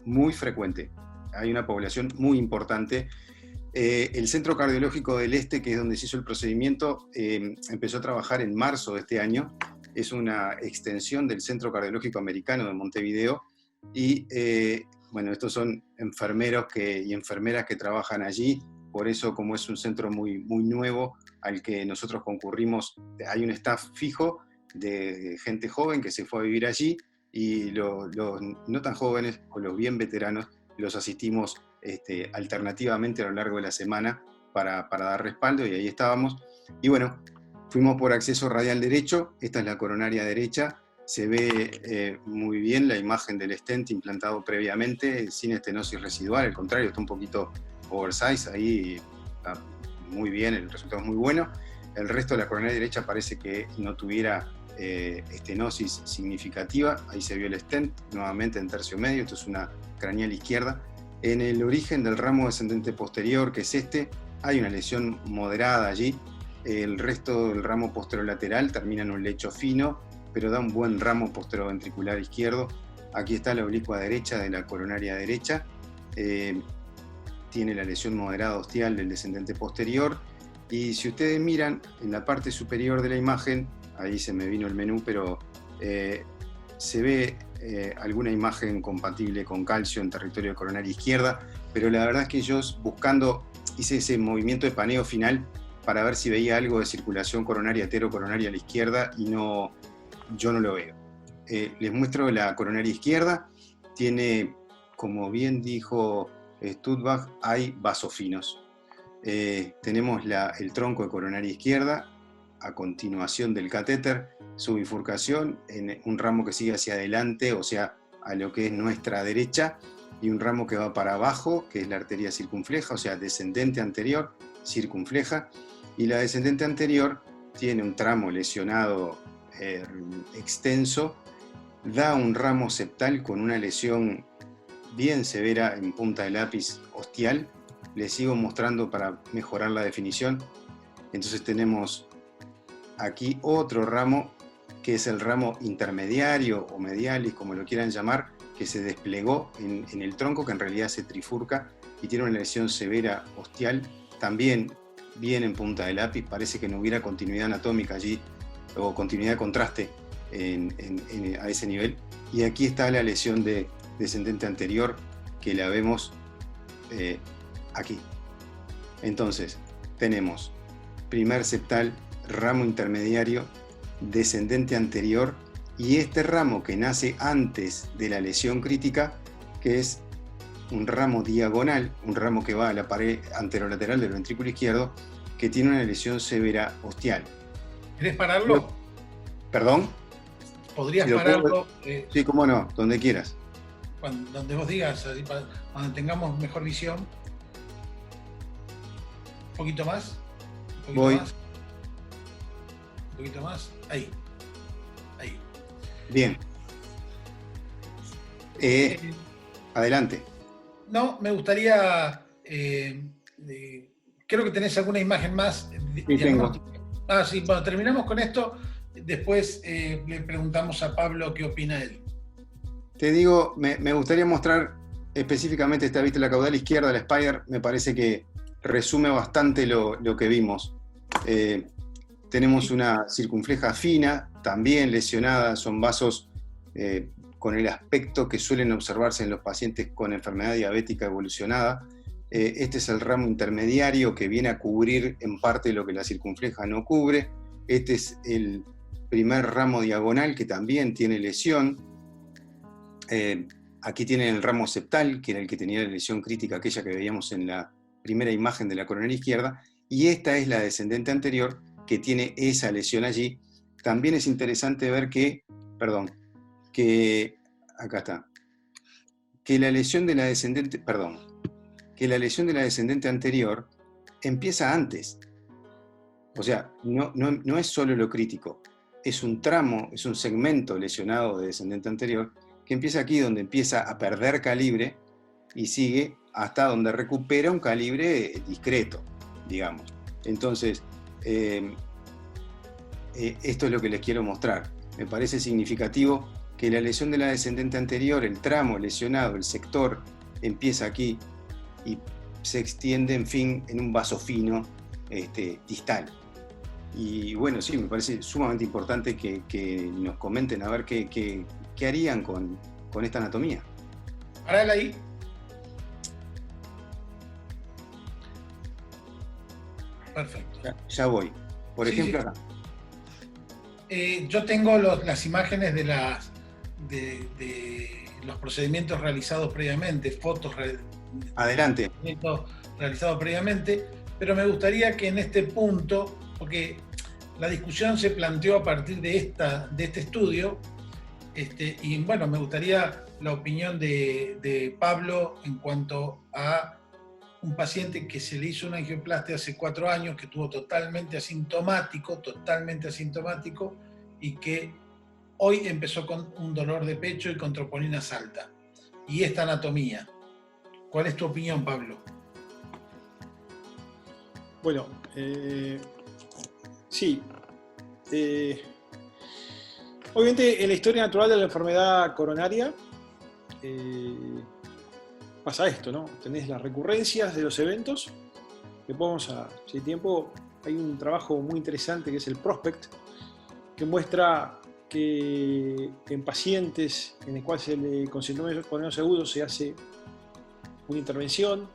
muy frecuente. Hay una población muy importante. El Centro Cardiológico del Este, que es donde se hizo el procedimiento, empezó a trabajar en marzo de este año. Es una extensión del Centro Cardiológico Americano de Montevideo. Y bueno, estos son enfermeros y enfermeras que trabajan allí. Por eso, como es un centro muy, muy nuevo al que nosotros concurrimos, hay un staff fijo de gente joven que se fue a vivir allí, y los no tan jóvenes o los bien veteranos los asistimos alternativamente a lo largo de la semana para dar respaldo, y ahí estábamos. Y bueno, fuimos por acceso radial derecho. Esta es la coronaria derecha. Se ve muy bien la imagen del stent implantado previamente, sin estenosis residual. Al contrario, está un poquito oversize, ahí está muy bien, el resultado es muy bueno. El resto de la coronaria derecha parece que no tuviera estenosis significativa. Ahí se vio el stent nuevamente en tercio medio. Esto es una craneal izquierda. En el origen del ramo descendente posterior, que es hay una lesión moderada allí. El resto del ramo posterolateral termina en un lecho fino, pero da un buen ramo posteroventricular izquierdo. Aquí está la oblicua derecha de la coronaria derecha. Tiene la lesión moderada ostial del descendente posterior. Y si ustedes miran en la parte superior de la imagen, ahí se me vino el menú, pero se ve alguna imagen compatible con calcio en territorio de coronaria izquierda, pero la verdad es que yo hice ese movimiento de paneo final para ver si veía algo de circulación coronaria heterocoronaria a la izquierda, y yo no lo veo. Les muestro la coronaria izquierda. Tiene, como bien dijo Stuttbach, hay vasos finos. Tenemos el tronco de coronaria izquierda, a continuación del catéter, su bifurcación en un ramo que sigue hacia adelante, o sea, a lo que es nuestra derecha, y un ramo que va para abajo, que es la arteria circunfleja, o sea, descendente anterior, circunfleja, y la descendente anterior tiene un tramo lesionado extenso, da un ramo septal con una lesión bien severa en punta de lápiz ostial. Les sigo mostrando para mejorar la definición. Entonces tenemos aquí otro ramo, que es el ramo intermediario o medialis, como lo quieran llamar, que se desplegó en el tronco, que en realidad se trifurca y tiene una lesión severa ostial, también bien en punta de lápiz. Parece que no hubiera continuidad anatómica allí, o continuidad de contraste a ese nivel. Y aquí está la lesión de descendente anterior, que la vemos aquí. Entonces, tenemos primer septal, ramo intermediario, descendente anterior, y este ramo que nace antes de la lesión crítica, que es un ramo diagonal, un ramo que va a la pared anterolateral del ventrículo izquierdo, que tiene una lesión severa ostial. ¿Querés pararlo? ¿Perdón? ¿Podrías pararlo? Sí, cómo no, donde quieras. Donde vos digas, cuando tengamos mejor visión. Un poquito más. Voy. Un poquito más. Ahí. Bien. Adelante. No, me gustaría... creo que tenés alguna imagen más. Sí, tengo. Sí, bueno, terminamos con esto. Después le preguntamos a Pablo qué opina él. Te digo, me gustaría mostrar específicamente esta vista, la caudal izquierda, la Spider. Me parece que resume bastante lo que vimos. Tenemos una circunfleja fina, también lesionada. Son vasos con el aspecto que suelen observarse en los pacientes con enfermedad diabética evolucionada. Este es el ramo intermediario, que viene a cubrir en parte lo que la circunfleja no cubre. Este es el primer ramo diagonal, que también tiene lesión. Aquí tienen el ramo septal, que era el que tenía la lesión crítica, aquella que veíamos en la primera imagen de la coronaria izquierda, y esta es la descendente anterior, que tiene esa lesión allí. También es interesante ver que acá está, que la lesión de la descendente anterior empieza antes. O sea, no es solo lo crítico, es un tramo, es un segmento lesionado de descendente anterior, que empieza aquí, donde empieza a perder calibre, y sigue hasta donde recupera un calibre discreto, digamos. Entonces, esto es lo que les quiero mostrar. Me parece significativo que la lesión de la descendente anterior, el tramo lesionado, el sector, empieza aquí y se extiende, en fin, en un vaso fino distal. Y bueno, sí, me parece sumamente importante que nos comenten a ver qué harían con esta anatomía. Parala ahí. Perfecto. Ya voy. Por ejemplo, sí. Acá. Yo tengo las imágenes de los procedimientos realizados previamente, fotos Adelante. Realizados previamente, pero me gustaría que en este punto, porque la discusión se planteó a partir de este estudio, y bueno, me gustaría la opinión de Pablo en cuanto a un paciente que se le hizo una angioplastia hace 4 años, que estuvo totalmente asintomático, y que hoy empezó con un dolor de pecho y con troponinas alta. Y esta anatomía. ¿Cuál es tu opinión, Pablo? Bueno, sí. Obviamente en la historia natural de la enfermedad coronaria pasa esto, ¿no? Tenés las recurrencias de los eventos. Si hay tiempo, hay un trabajo muy interesante que es el Prospect, que muestra que en pacientes en el cual con síndrome coronario agudo se hace una intervención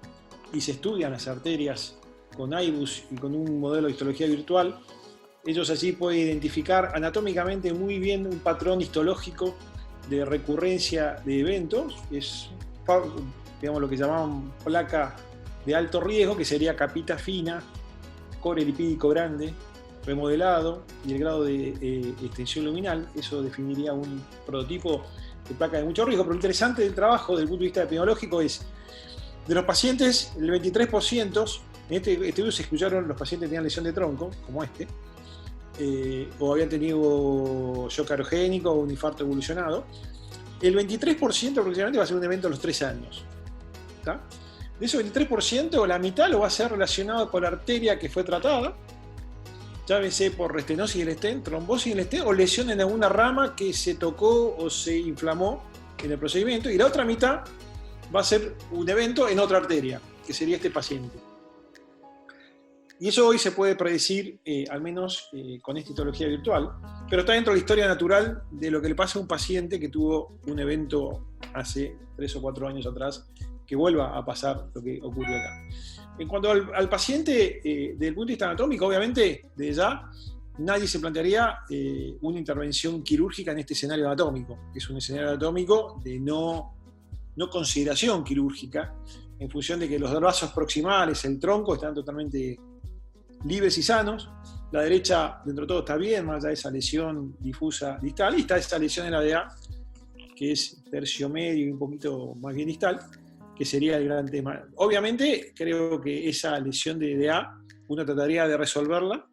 y se estudian las arterias con IBUS y con un modelo de histología virtual. Ellos allí pueden identificar anatómicamente muy bien un patrón histológico de recurrencia de eventos. Es, digamos, lo que llamaban placa de alto riesgo, que sería capita fina, core lipídico grande, remodelado y el grado de extensión luminal. Eso definiría un prototipo de placa de mucho riesgo. Pero lo interesante del trabajo desde el punto de vista epidemiológico es, de los pacientes, el 23%, en este estudio se excluyeron los pacientes que tenían lesión de tronco, como o habían tenido shock aerogénico o un infarto evolucionado. El 23% aproximadamente va a ser un evento a los 3 años. ¿Está? De ese 23%, la mitad lo va a ser relacionado con la arteria que fue tratada, llámese por restenosis del stent, trombosis del stent o lesión en alguna rama que se tocó o se inflamó en el procedimiento, y la otra mitad va a ser un evento en otra arteria, que sería este paciente. Y eso hoy se puede predecir, al menos con esta histología virtual, pero está dentro de la historia natural de lo que le pasa a un paciente que tuvo un evento hace 3 o 4 años atrás, que vuelva a pasar lo que ocurrió acá. En cuanto al paciente, desde el punto de vista anatómico, obviamente, desde ya, nadie se plantearía una intervención quirúrgica en este escenario anatómico, que es un escenario anatómico de no consideración quirúrgica, en función de que los vasos proximales, el tronco, están totalmente libres y sanos. La derecha, dentro de todo, está bien, más allá de esa lesión difusa distal, y está esa lesión en la DA, que es tercio medio y un poquito más bien distal, que sería el gran tema. Obviamente, creo que esa lesión de DA, uno trataría de resolverla.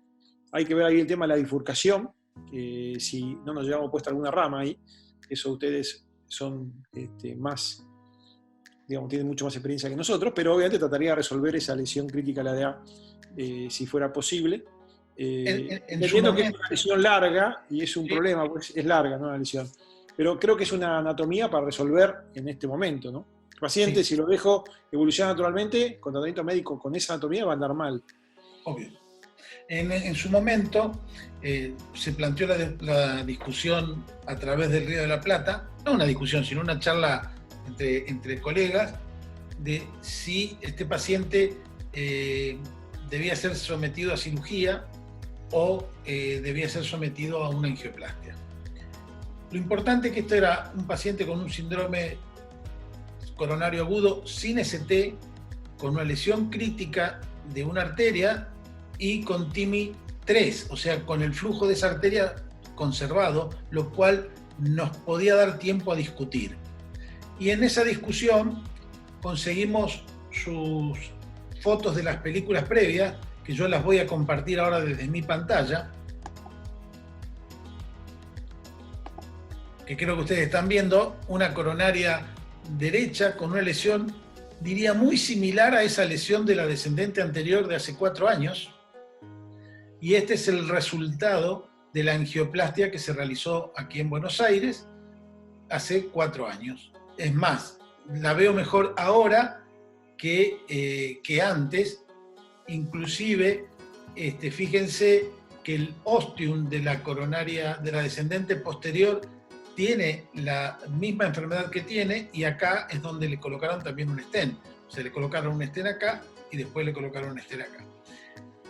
Hay que ver ahí el tema de la bifurcación, que si no nos llevamos puesta alguna rama ahí, eso ustedes son más, digamos, tienen mucho más experiencia que nosotros, pero obviamente trataría de resolver esa lesión crítica de la DA, si fuera posible. Entiendo que es una lesión larga y es un problema, pues es larga, ¿no? La lesión. Pero creo que es una anatomía para resolver en este momento, ¿no? El paciente, si lo dejo evolucionar naturalmente, con tratamiento médico con esa anatomía va a andar mal. Obvio. En su momento se planteó la discusión a través del Río de la Plata, no una discusión, sino una charla entre colegas, de si este paciente debía ser sometido a cirugía o debía ser sometido a una angioplastia. Lo importante es que esto era un paciente con un síndrome coronario agudo sin ST, con una lesión crítica de una arteria y con TIMI 3, o sea, con el flujo de esa arteria conservado, lo cual nos podía dar tiempo a discutir. Y en esa discusión conseguimos sus fotos de las películas previas, que yo las voy a compartir ahora desde mi pantalla, que creo que ustedes están viendo, una coronaria derecha con una lesión, diría, muy similar a esa lesión de la descendente anterior de hace 4 años. Y este es el resultado de la angioplastia que se realizó aquí en Buenos Aires, hace 4 años. Es más, la veo mejor ahora que antes. Inclusive, fíjense que el ostium de la coronaria, de la descendente posterior, tiene la misma enfermedad que tiene, y acá es donde le colocaron también un stent. O sea, le colocaron un stent acá y después le colocaron un stent acá.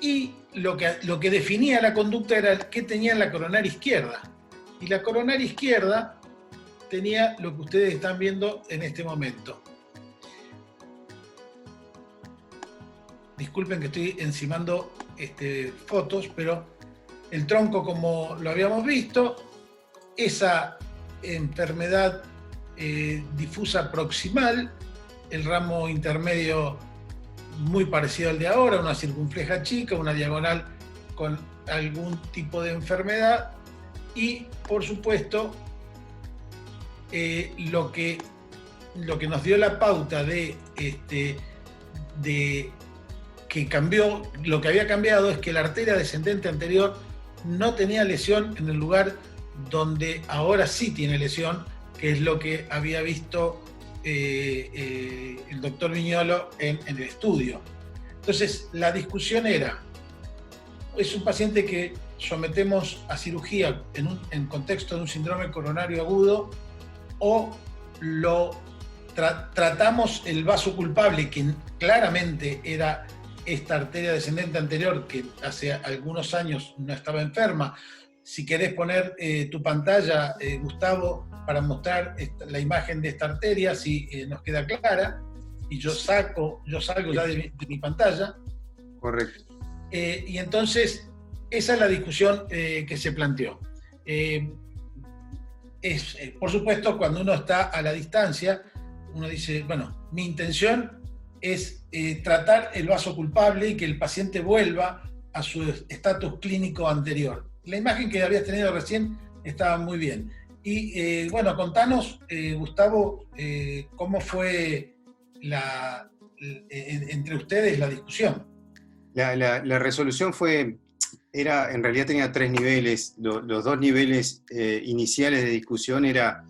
Y lo que definía la conducta era qué tenía en la coronaria izquierda. Y la coronaria izquierda tenía lo que ustedes están viendo en este momento. Disculpen que estoy encimando fotos, pero el tronco, como lo habíamos visto, esa enfermedad difusa proximal, el ramo intermedio muy parecido al de ahora, una circunfleja chica, una diagonal con algún tipo de enfermedad, y por supuesto lo que nos dio la pauta de que cambió, lo que había cambiado es que la arteria descendente anterior no tenía lesión en el lugar donde ahora sí tiene lesión, que es lo que había visto el doctor Viñolo en el estudio. Entonces, la discusión era, es un paciente que sometemos a cirugía en contexto de un síndrome coronario agudo, o lo tratamos el vaso culpable, que claramente era esta arteria descendente anterior, que hace algunos años no estaba enferma. Si querés poner tu pantalla, Gustavo, para mostrar la imagen de esta arteria, si nos queda clara, y yo salgo ya de mi pantalla. Correcto. Y entonces, esa es la discusión que se planteó. Por supuesto, cuando uno está a la distancia, uno dice, bueno, mi intención es tratar el vaso culpable y que el paciente vuelva a su estatus clínico anterior. La imagen que habías tenido recién estaba muy bien. Y bueno, contanos, Gustavo, cómo fue entre ustedes la discusión. La resolución en realidad tenía 3 niveles. Los 2 niveles iniciales de discusión era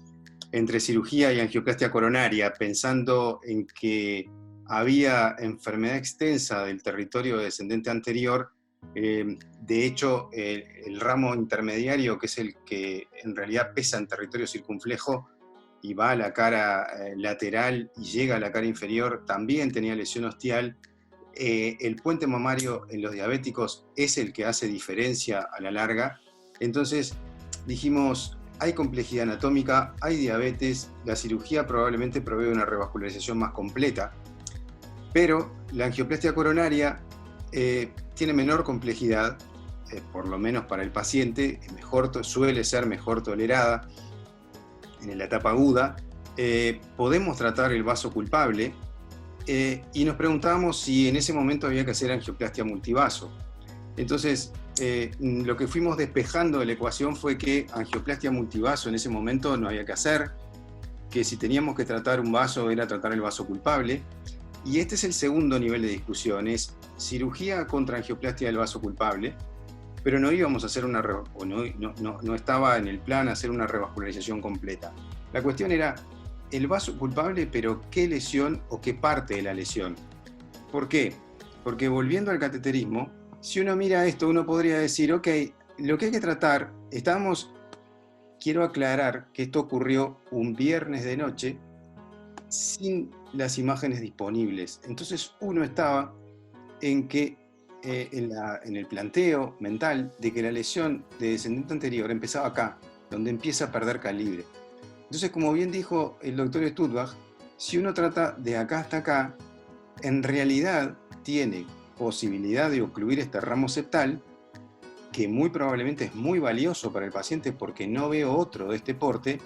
entre cirugía y angioplastia coronaria, pensando en que había enfermedad extensa del territorio descendente anterior. De hecho, el ramo intermediario, que es el que en realidad pesa en territorio circunflejo y va a la cara lateral y llega a la cara inferior, también tenía lesión ostial. El puente mamario en los diabéticos es el que hace diferencia a la larga. Entonces dijimos, hay complejidad anatómica, hay diabetes, la cirugía probablemente provee una revascularización más completa, pero la angioplastia coronaria tiene menor complejidad, por lo menos para el paciente, suele ser mejor tolerada en la etapa aguda. Podemos tratar el vaso culpable, y nos preguntábamos si en ese momento había que hacer angioplastia multivaso. Entonces, lo que fuimos despejando de la ecuación fue que angioplastia multivaso en ese momento no había que hacer, que si teníamos que tratar un vaso era tratar el vaso culpable. Y este es el segundo nivel de discusión, es cirugía contra angioplastia del vaso culpable, pero no íbamos a hacer no estaba en el plan hacer una revascularización completa. La cuestión era el vaso culpable, pero ¿qué lesión o qué parte de la lesión? ¿Por qué? Porque volviendo al cateterismo, si uno mira esto, uno podría decir, ok, lo que hay que tratar, quiero aclarar que esto ocurrió un viernes de noche, sin las imágenes disponibles. Entonces uno estaba en que en el planteo mental de que la lesión de descendente anterior empezaba acá, donde empieza a perder calibre. Entonces, como bien dijo el doctor Stuttgart, si uno trata de acá hasta acá, en realidad tiene posibilidad de ocluir este ramo septal, que muy probablemente es muy valioso para el paciente porque no veo otro de este porte,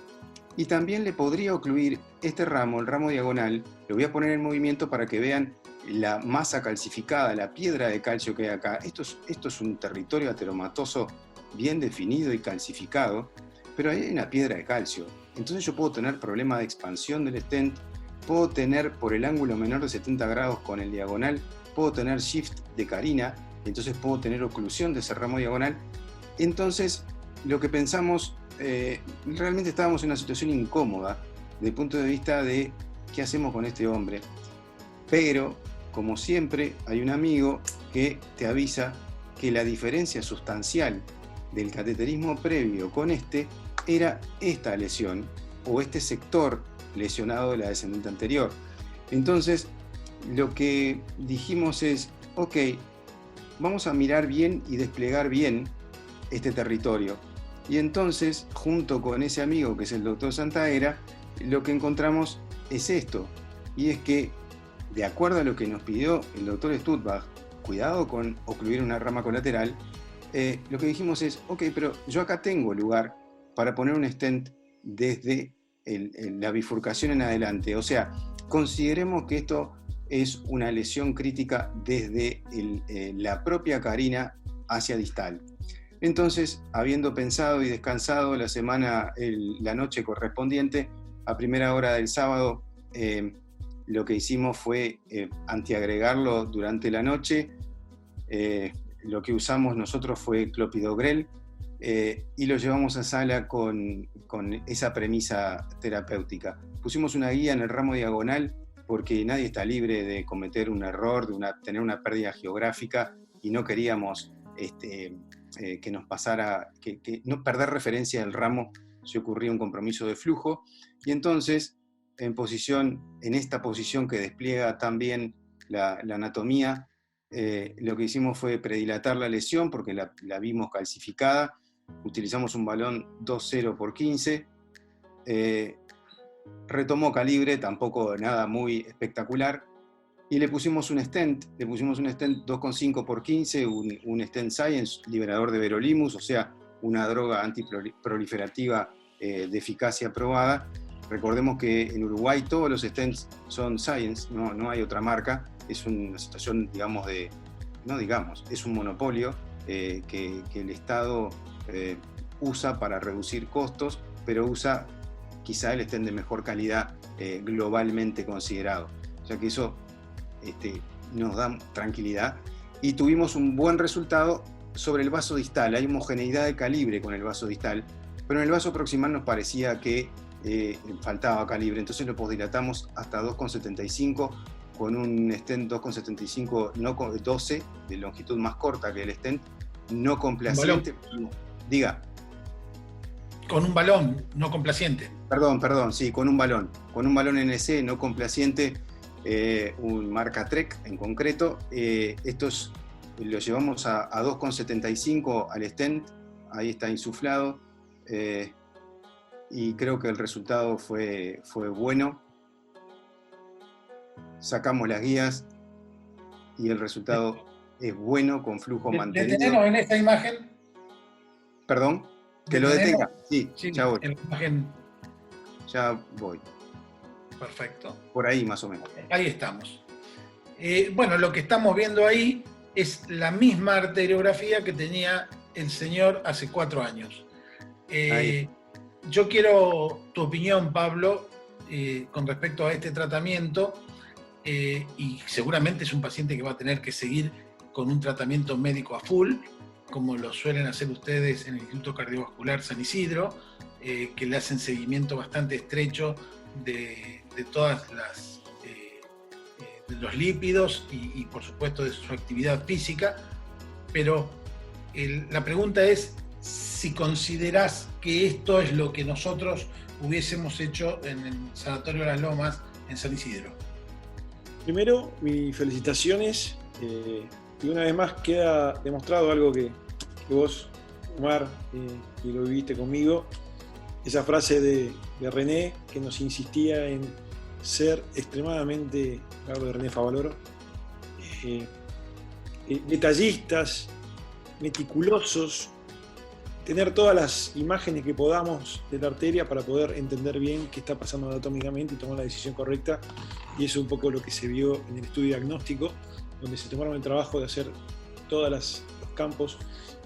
y también le podría ocluir este ramo, el ramo diagonal. Lo voy a poner en movimiento para que vean la masa calcificada, la piedra de calcio que hay acá. Esto es un territorio ateromatoso bien definido y calcificado, pero ahí hay una piedra de calcio. Entonces yo puedo tener problema de expansión del stent, puedo tener por el ángulo menor de 70 grados con el diagonal, puedo tener shift de carina, entonces puedo tener oclusión de ese ramo diagonal. Entonces lo que pensamos realmente estábamos en una situación incómoda desde el punto de vista de qué hacemos con este hombre. Pero, como siempre, hay un amigo que te avisa que la diferencia sustancial del cateterismo previo con este era esta lesión o este sector lesionado de la descendente anterior. Entonces, lo que dijimos es, ok, vamos a mirar bien y desplegar bien este territorio. Y entonces, junto con ese amigo que es el doctor Santaera, lo que encontramos es esto, y es que, de acuerdo a lo que nos pidió el doctor Stuttbach, cuidado con ocluir una rama colateral, lo que dijimos es, ok, pero yo acá tengo lugar para poner un stent desde la bifurcación en adelante. O sea, consideremos que esto es una lesión crítica desde la propia carina hacia distal. Entonces, habiendo pensado y descansado la noche correspondiente, a primera hora del sábado, lo que hicimos fue antiagregarlo durante la noche. Lo que usamos nosotros fue clopidogrel y lo llevamos a sala con esa premisa terapéutica. Pusimos una guía en el ramo diagonal porque nadie está libre de cometer un error, tener una pérdida geográfica, y no queríamos que nos pasara, que no perder referencia del ramo si ocurría un compromiso de flujo. Y entonces, en esta posición que despliega también la anatomía, lo que hicimos fue predilatar la lesión porque la vimos calcificada. Utilizamos un balón 2.0 por 15, retomó calibre, tampoco nada muy espectacular, y le pusimos un stent 2.5 por 15, un stent Science, liberador de verolimus, o sea, una droga antiproliferativa de eficacia probada. Recordemos que en Uruguay todos los stents son Science, no hay otra marca. Es una situación, es un monopolio que el Estado usa para reducir costos, pero usa quizá el stent de mejor calidad globalmente considerado. O sea que eso nos da tranquilidad. Y tuvimos un buen resultado sobre el vaso distal. Hay homogeneidad de calibre con el vaso distal, pero en el vaso proximal nos parecía que faltaba calibre, entonces lo posdilatamos hasta 2,75 con un stent 2,75 12 de longitud más corta que el stent, no complaciente. Diga. Con un balón, no complaciente. Perdón, sí, con un balón NC no complaciente, un marca Trek en concreto. Estos lo llevamos a 2,75 al stent, ahí está insuflado. Y creo que el resultado fue bueno. Sacamos las guías y el resultado es bueno, con flujo mantenido. Detenernos en esta imagen. Perdón, que lo detenga. Sí, ya voy. En la imagen. Ya voy. Perfecto. Por ahí más o menos. Ahí estamos. Bueno, lo que estamos viendo ahí es la misma arteriografía que tenía el señor hace 4 años. Yo quiero tu opinión, Pablo, con respecto a este tratamiento, y seguramente es un paciente que va a tener que seguir con un tratamiento médico a full, como lo suelen hacer ustedes en el Instituto Cardiovascular San Isidro, que le hacen seguimiento bastante estrecho de todas las de los lípidos y por supuesto de su actividad física, pero la pregunta es si considerás que esto es lo que nosotros hubiésemos hecho en el Sanatorio de las Lomas en San Isidro. Primero, mis felicitaciones, y una vez más queda demostrado algo que vos, Omar, y lo viviste conmigo, esa frase de René que nos insistía en ser extremadamente, hablo de René Favaloro, detallistas, meticulosos, tener todas las imágenes que podamos de la arteria para poder entender bien qué está pasando anatómicamente y tomar la decisión correcta. Y eso es un poco lo que se vio en el estudio diagnóstico, donde se tomaron el trabajo de hacer todos los campos,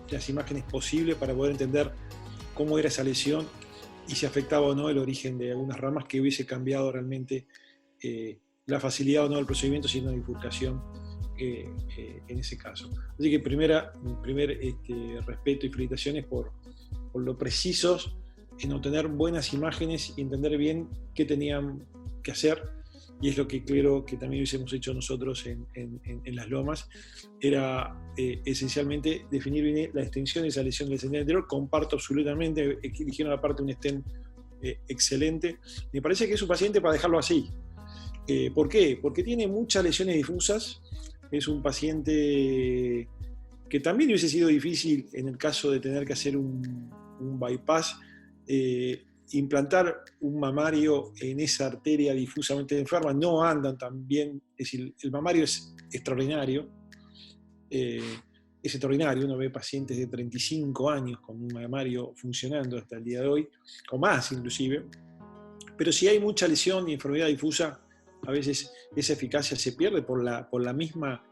las imágenes posibles para poder entender cómo era esa lesión y si afectaba o no el origen de algunas ramas, que hubiese cambiado realmente la facilidad o no del procedimiento, siendo una bifurcación en ese caso. Así que mi primer respeto y felicitaciones por lo precisos en obtener buenas imágenes y entender bien qué tenían que hacer, y es lo que creo que también hubiésemos hecho nosotros en Las Lomas, era esencialmente definir bien la extensión de esa lesión del stent anterior. Comparto absolutamente, eligieron aparte un stent excelente. Me parece que es un paciente para dejarlo así. ¿Por qué? Porque tiene muchas lesiones difusas, es un paciente que también hubiese sido difícil en el caso de tener que hacer un bypass, implantar un mamario en esa arteria difusamente enferma. No andan tan bien, es decir, el mamario es extraordinario, uno ve pacientes de 35 años con un mamario funcionando hasta el día de hoy, o más inclusive, pero si hay mucha lesión y enfermedad difusa, a veces esa eficacia se pierde por la misma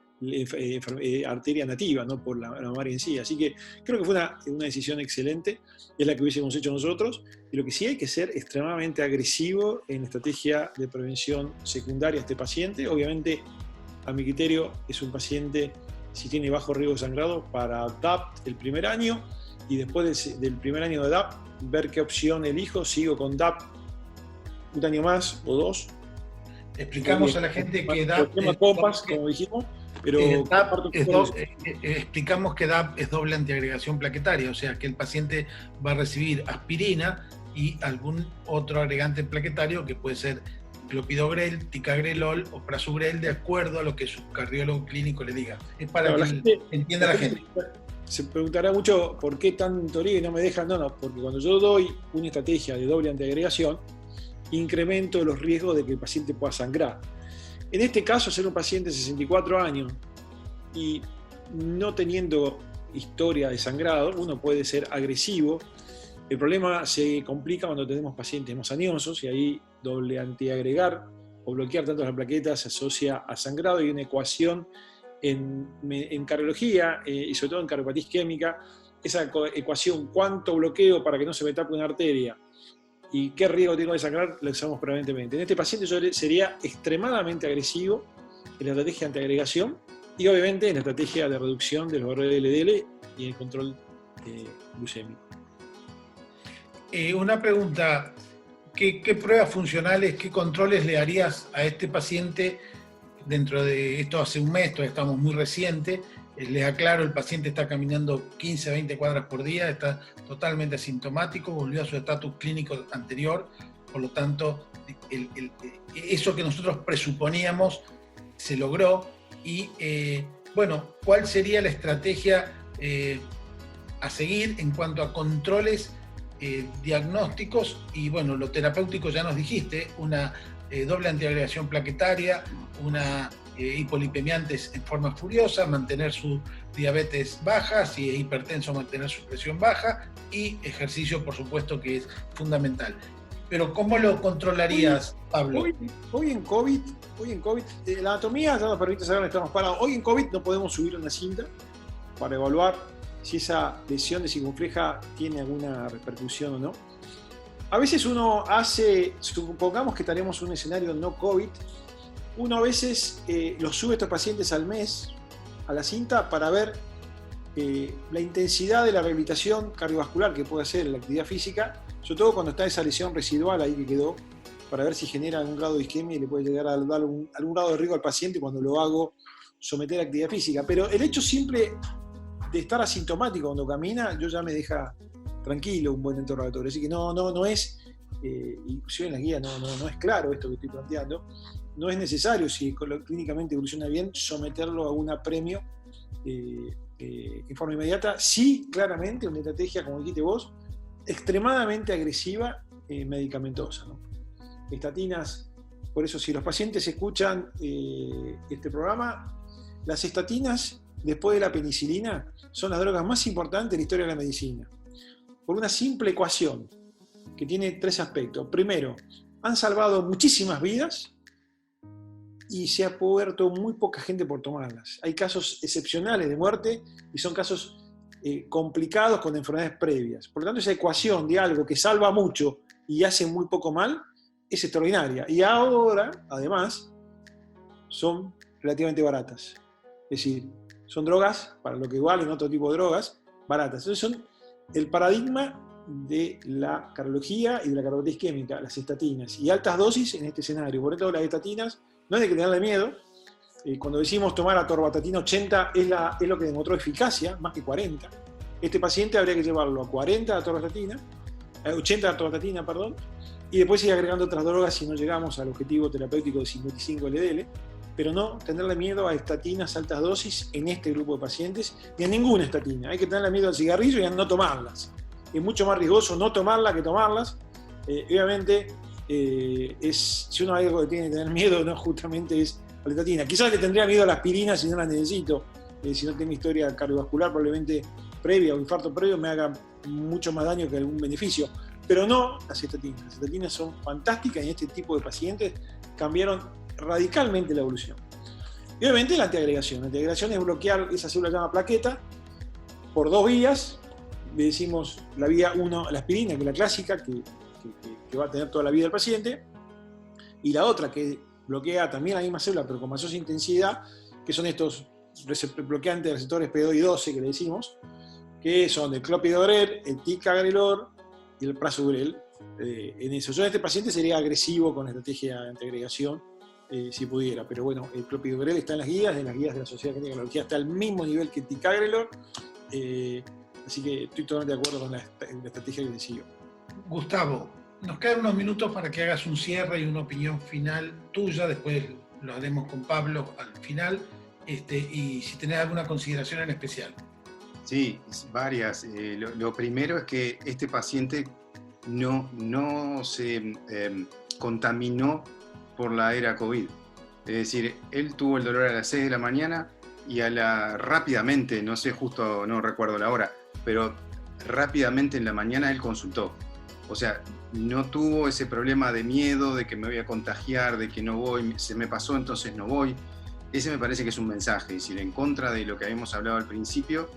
arteria nativa, no por la mamaria en sí. Así que creo que fue una decisión excelente, es la que hubiésemos hecho nosotros, y lo que sí hay que ser extremadamente agresivo en estrategia de prevención secundaria a este paciente. Obviamente, a mi criterio, es un paciente, si tiene bajo riesgo de sangrado, para DAPT el primer año, y después del primer año de DAPT, ver qué opción elijo. Sigo con DAPT un año más o 2. Explicamos a la gente que DAPT es copas, como dijimos, pero explicamos que DAPT es doble antiagregación plaquetaria, o sea que el paciente va a recibir aspirina y algún otro agregante plaquetario que puede ser clopidogrel, ticagrelol o prasugrel, de acuerdo a lo que su cardiólogo clínico le diga. Es para que entienda la gente. Se preguntará mucho por qué tanto lío y no me dejan. No, porque cuando yo doy una estrategia de doble antiagregación, incremento los riesgos de que el paciente pueda sangrar. En este caso, ser un paciente de 64 años y no teniendo historia de sangrado, uno puede ser agresivo. El problema se complica cuando tenemos pacientes más añosos, y ahí doble antiagregar o bloquear tanto las plaquetas se asocia a sangrado. Hay una ecuación en cardiología y sobre todo en cardiopatía isquémica, esa ecuación, cuánto bloqueo para que no se me tape una arteria y qué riesgo tengo de sangrar, lo usamos prevalentemente. En este paciente yo sería extremadamente agresivo en la estrategia de antiagregación y obviamente en la estrategia de reducción de los valores de LDL y el control glucémico. Una pregunta, ¿qué pruebas funcionales, qué controles le harías a este paciente dentro de esto? Hace un mes, todavía estamos muy reciente. Les aclaro, el paciente está caminando 15 a 20 cuadras por día, está totalmente asintomático, volvió a su estatus clínico anterior, por lo tanto, eso que nosotros presuponíamos se logró. Y bueno, ¿cuál sería la estrategia a seguir en cuanto a controles diagnósticos? Y bueno, lo terapéutico ya nos dijiste, una doble antiagregación plaquetaria, una hipolipemiantes en forma furiosa, mantener su diabetes baja, si es hipertenso mantener su presión baja, y ejercicio, por supuesto, que es fundamental. Pero ¿cómo lo controlarías, Pablo? Hoy en COVID, la anatomía ya nos permite saber dónde estamos parados. Hoy en COVID no podemos subir una cinta para evaluar si esa lesión de circunfleja tiene alguna repercusión o no. A veces uno hace, supongamos que tenemos un escenario no COVID, uno a veces los sube a estos pacientes al mes a la cinta para ver la intensidad de la rehabilitación cardiovascular que puede hacer la actividad física, sobre todo cuando está esa lesión residual ahí que quedó, para ver si genera algún grado de isquemia y le puede llegar a dar algún grado de riesgo al paciente cuando lo hago someter a actividad física. Pero el hecho simple de estar asintomático cuando camina, yo ya me deja tranquilo un buen interrogatorio. Así que no es, inclusive en la guía no es claro esto que estoy planteando. No es necesario, si clínicamente evoluciona bien, someterlo a un apremio en forma inmediata. Sí, claramente, una estrategia, como dijiste vos, extremadamente agresiva, medicamentosa, ¿no? Estatinas, por eso si los pacientes escuchan este programa, las estatinas, después de la penicilina, son las drogas más importantes de la historia de la medicina. Por una simple ecuación que tiene 3 aspectos. Primero, han salvado muchísimas vidas y se ha muerto muy poca gente por tomarlas. Hay casos excepcionales de muerte y son casos complicados con enfermedades previas. Por lo tanto, esa ecuación de algo que salva mucho y hace muy poco mal es extraordinaria. Y ahora, además, son relativamente baratas. Es decir, son drogas, para lo que valen otro tipo de drogas, baratas. Entonces son el paradigma de la cardiología y de la cardiopatía isquémica, las estatinas, y altas dosis en este escenario. Por eso las estatinas no hay que tenerle miedo. Cuando decimos tomar atorvastatina 80 es lo que demostró eficacia, más que 40. Este paciente habría que llevarlo a 40 atorvastatina, 80 atorvastatina, perdón, y después ir agregando otras drogas si no llegamos al objetivo terapéutico de 55 LDL, pero no tenerle miedo a estatinas altas dosis en este grupo de pacientes, ni a ninguna estatina. Hay que tenerle miedo al cigarrillo y a no tomarlas. Es mucho más riesgoso no tomarlas que tomarlas. Obviamente, si uno hay algo que tiene que tener miedo, no justamente es a la estatina. Quizás le tendría miedo a la aspirina si no la necesito, si no tengo historia cardiovascular probablemente previa o infarto previo me haga mucho más daño que algún beneficio, pero no las estatinas. Las estatinas son fantásticas y en este tipo de pacientes cambiaron radicalmente la evolución. Y obviamente la antiagregación. La antiagregación es bloquear esa célula llamada plaqueta por dos vías. Le decimos la vía 1, la aspirina, que es la clásica, que va a tener toda la vida del paciente, y la otra que bloquea también la misma célula, pero con mayor intensidad, que son estos bloqueantes de receptores P2 y 12 que le decimos, que son el clopidogrel, el ticagrelor y el prasugrel. En eso. Yo en este paciente sería agresivo con la estrategia de antiagregación, si pudiera, pero bueno, el clopidogrel está en las guías de la Sociedad Clínica de Cardiología, está al mismo nivel que el ticagrelor, así que estoy totalmente de acuerdo con la estrategia que decidió. Gustavo, nos quedan unos minutos para que hagas un cierre y una opinión final tuya, después lo haremos con Pablo al final, y si tenés alguna consideración en especial. Sí, varias. Lo primero es que este paciente no se contaminó por la era COVID. Es decir, él tuvo el dolor a las 6 de la mañana y rápidamente, no sé, justo no recuerdo la hora, pero rápidamente en la mañana él consultó. O sea, no tuvo ese problema de miedo, de que me voy a contagiar, de que no voy, se me pasó, entonces no voy. Ese me parece que es un mensaje. Es decir, en contra de lo que habíamos hablado al principio,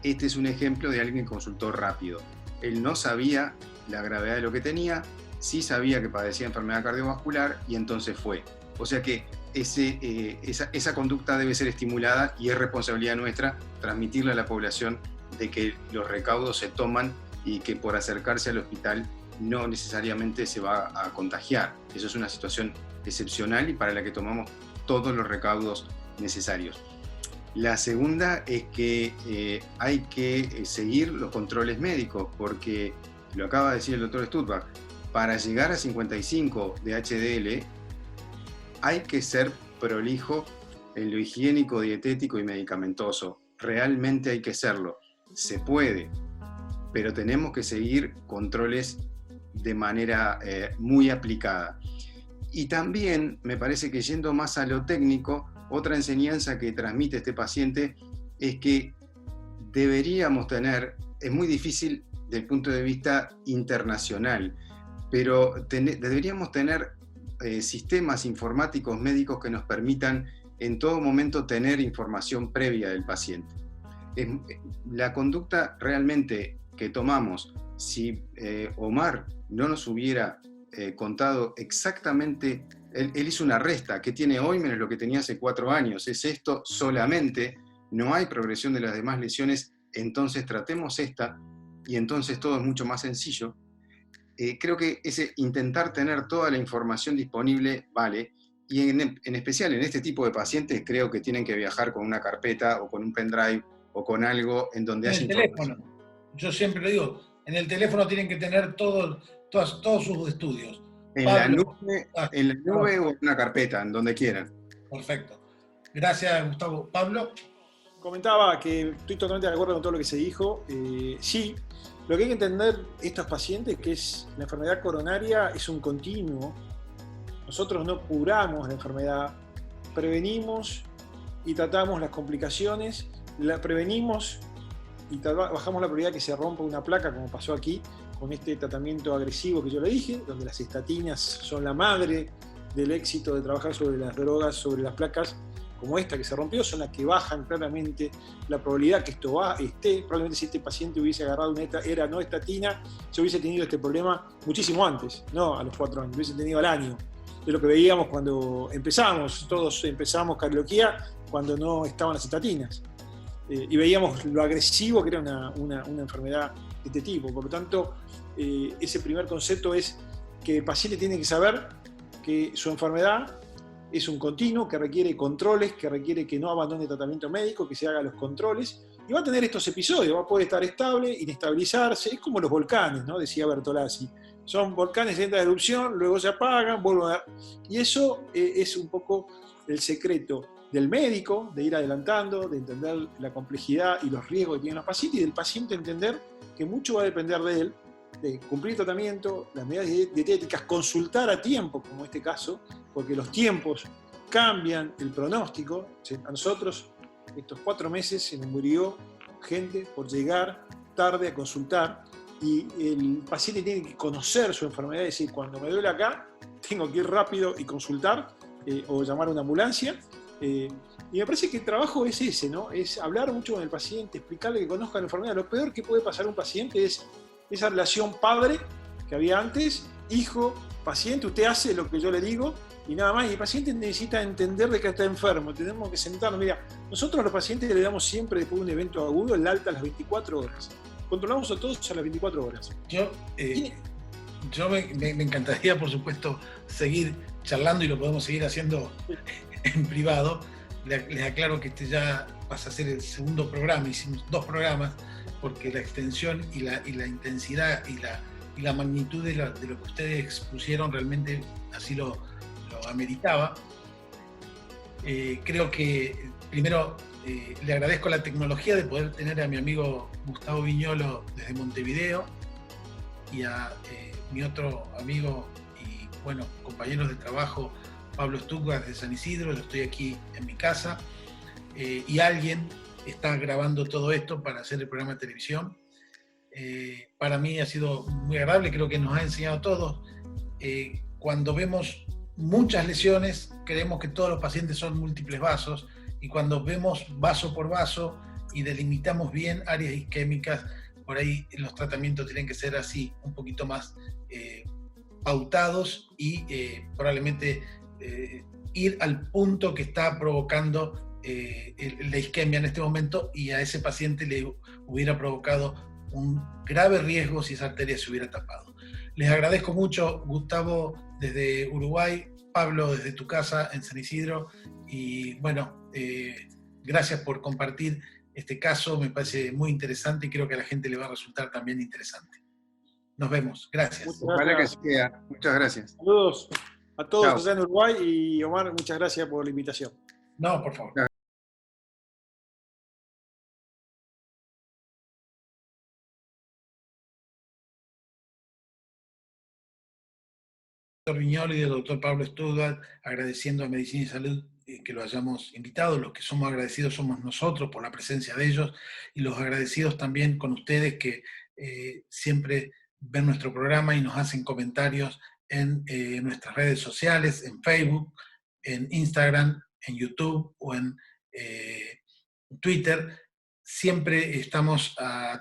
este es un ejemplo de alguien que consultó rápido. Él no sabía la gravedad de lo que tenía, sí sabía que padecía enfermedad cardiovascular y entonces fue. O sea que esa conducta debe ser estimulada y es responsabilidad nuestra transmitirle a la población de que los recaudos se toman y que por acercarse al hospital no necesariamente se va a contagiar. Eso es una situación excepcional y para la que tomamos todos los recaudos necesarios. La segunda es que hay que seguir los controles médicos, porque lo acaba de decir el doctor Stuttgart, para llegar a 55 de HDL hay que ser prolijo en lo higiénico, dietético y medicamentoso. Realmente hay que serlo. Se puede, pero tenemos que seguir controles de manera muy aplicada. Y también me parece que yendo más a lo técnico, otra enseñanza que transmite este paciente es que deberíamos tener, es muy difícil desde el punto de vista internacional, pero deberíamos tener sistemas informáticos médicos que nos permitan en todo momento tener información previa del paciente. La conducta realmente que tomamos, si Omar no nos hubiera contado exactamente, él hizo una resta, ¿qué tiene hoy menos lo que tenía hace 4 años? Es esto solamente, no hay progresión de las demás lesiones, entonces tratemos esta y entonces todo es mucho más sencillo. Creo que ese intentar tener toda la información disponible vale, y en especial en este tipo de pacientes creo que tienen que viajar con una carpeta o con un pendrive o con algo en donde haya información. Yo siempre lo digo, en el teléfono tienen que tener todos sus estudios. En la nube o en una carpeta, en donde quieran. Perfecto. Gracias, Gustavo. Pablo. Comentaba que estoy totalmente de acuerdo con todo lo que se dijo. Sí, lo que hay que entender estos pacientes que es la enfermedad coronaria es un continuo. Nosotros no curamos la enfermedad, prevenimos y tratamos las complicaciones, la prevenimos y bajamos la probabilidad de que se rompa una placa, como pasó aquí, con este tratamiento agresivo que yo le dije, donde las estatinas son la madre del éxito de trabajar sobre las drogas, sobre las placas como esta que se rompió, son las que bajan claramente la probabilidad que esto esté. Probablemente si este paciente hubiese agarrado una era no estatina, se hubiese tenido este problema muchísimo antes, no a los 4 años, hubiese tenido al año. Es lo que veíamos cuando empezamos, todos empezamos cardiología cuando no estaban las estatinas. y veíamos lo agresivo que era una enfermedad de este tipo. Por lo tanto, ese primer concepto es que el paciente tiene que saber que su enfermedad es un continuo, que requiere controles, que requiere que no abandone el tratamiento médico, que se hagan los controles, y va a tener estos episodios, va a poder estar estable, inestabilizarse, es como los volcanes, ¿no? Decía Bertolazzi. Son volcanes, entran en erupción, luego se apagan, vuelven a... Y eso es un poco el secreto del médico, de ir adelantando, de entender la complejidad y los riesgos que tienen los pacientes, y del paciente entender que mucho va a depender de él, de cumplir el tratamiento, las medidas dietéticas, consultar a tiempo, como en este caso, porque los tiempos cambian el pronóstico. A nosotros, estos 4 meses, se nos murió gente por llegar tarde a consultar, y el paciente tiene que conocer su enfermedad, es decir, cuando me duele acá, tengo que ir rápido y consultar, o llamar a una ambulancia. Y me parece que el trabajo es ese, ¿no? Es hablar mucho con el paciente, explicarle que conozca la enfermedad. Lo peor que puede pasar a un paciente es esa relación padre que había antes, hijo, paciente, usted hace lo que yo le digo y nada más. Y el paciente necesita entender de que está enfermo. Tenemos que sentarnos. Mira, nosotros a los pacientes le damos siempre, después de un evento agudo, el alta a las 24 horas. Controlamos a todos a las 24 horas. Yo me encantaría, por supuesto, seguir charlando, y lo podemos seguir haciendo en privado. Les aclaro que este ya pasa a ser el segundo programa. Hicimos 2 programas porque la extensión y la intensidad y la magnitud de lo que ustedes expusieron realmente así lo ameritaba. Creo que primero le agradezco la tecnología de poder tener a mi amigo Gustavo Viñolo desde Montevideo, y a mi otro amigo y bueno, compañeros de trabajo, Pablo Stuttgart de San Isidro. Lo estoy aquí en mi casa, y alguien está grabando todo esto para hacer el programa de televisión. Para mí ha sido muy agradable, creo que nos ha enseñado a todos. Cuando vemos muchas lesiones, creemos que todos los pacientes son múltiples vasos, y cuando vemos vaso por vaso y delimitamos bien áreas isquémicas, por ahí los tratamientos tienen que ser así, un poquito más pautados, y probablemente ir al punto que está provocando la isquemia en este momento, y a ese paciente le hubiera provocado un grave riesgo si esa arteria se hubiera tapado. Les agradezco mucho, Gustavo desde Uruguay, Pablo desde tu casa en San Isidro, y bueno, gracias por compartir este caso. Me parece muy interesante y creo que a la gente le va a resultar también interesante. Nos vemos, gracias. Ojalá que sea. Muchas gracias. Saludos a todos Chao. allá en Uruguay, y Omar, muchas gracias por la invitación. No, por favor. Doctor Viñolo y del doctor Pablo Stuttgart, agradeciendo a Medicina y Salud que lo hayamos invitado. Los que somos agradecidos somos nosotros por la presencia de ellos, y los agradecidos también con ustedes que siempre ven nuestro programa y nos hacen comentarios en nuestras redes sociales, en Facebook, en Instagram, en YouTube o en Twitter. Siempre estamos a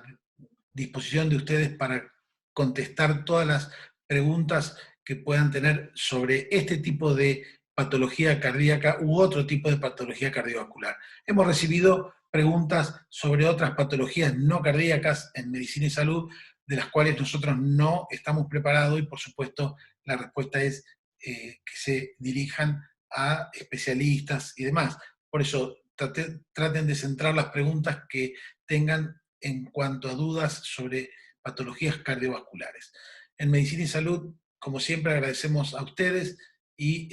disposición de ustedes para contestar todas las preguntas que puedan tener sobre este tipo de patología cardíaca u otro tipo de patología cardiovascular. Hemos recibido preguntas sobre otras patologías no cardíacas en Medicina y Salud, de las cuales nosotros no estamos preparados, y por supuesto la respuesta es que se dirijan a especialistas y demás. Por eso traten de centrar las preguntas que tengan en cuanto a dudas sobre patologías cardiovasculares. En Medicina y Salud, como siempre, agradecemos a ustedes, y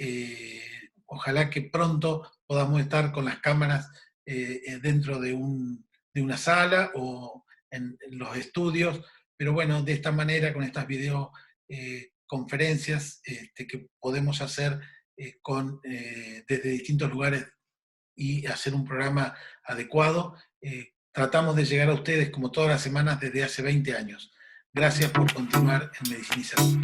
ojalá que pronto podamos estar con las cámaras dentro de una sala o en los estudios, pero bueno, de esta manera, con estas videoconferencias que podemos hacer desde distintos lugares y hacer un programa adecuado, tratamos de llegar a ustedes como todas las semanas desde hace 20 años. Gracias por continuar en Medicina y Salud.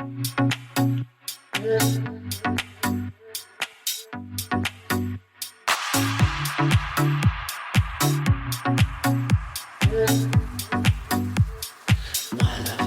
Mala.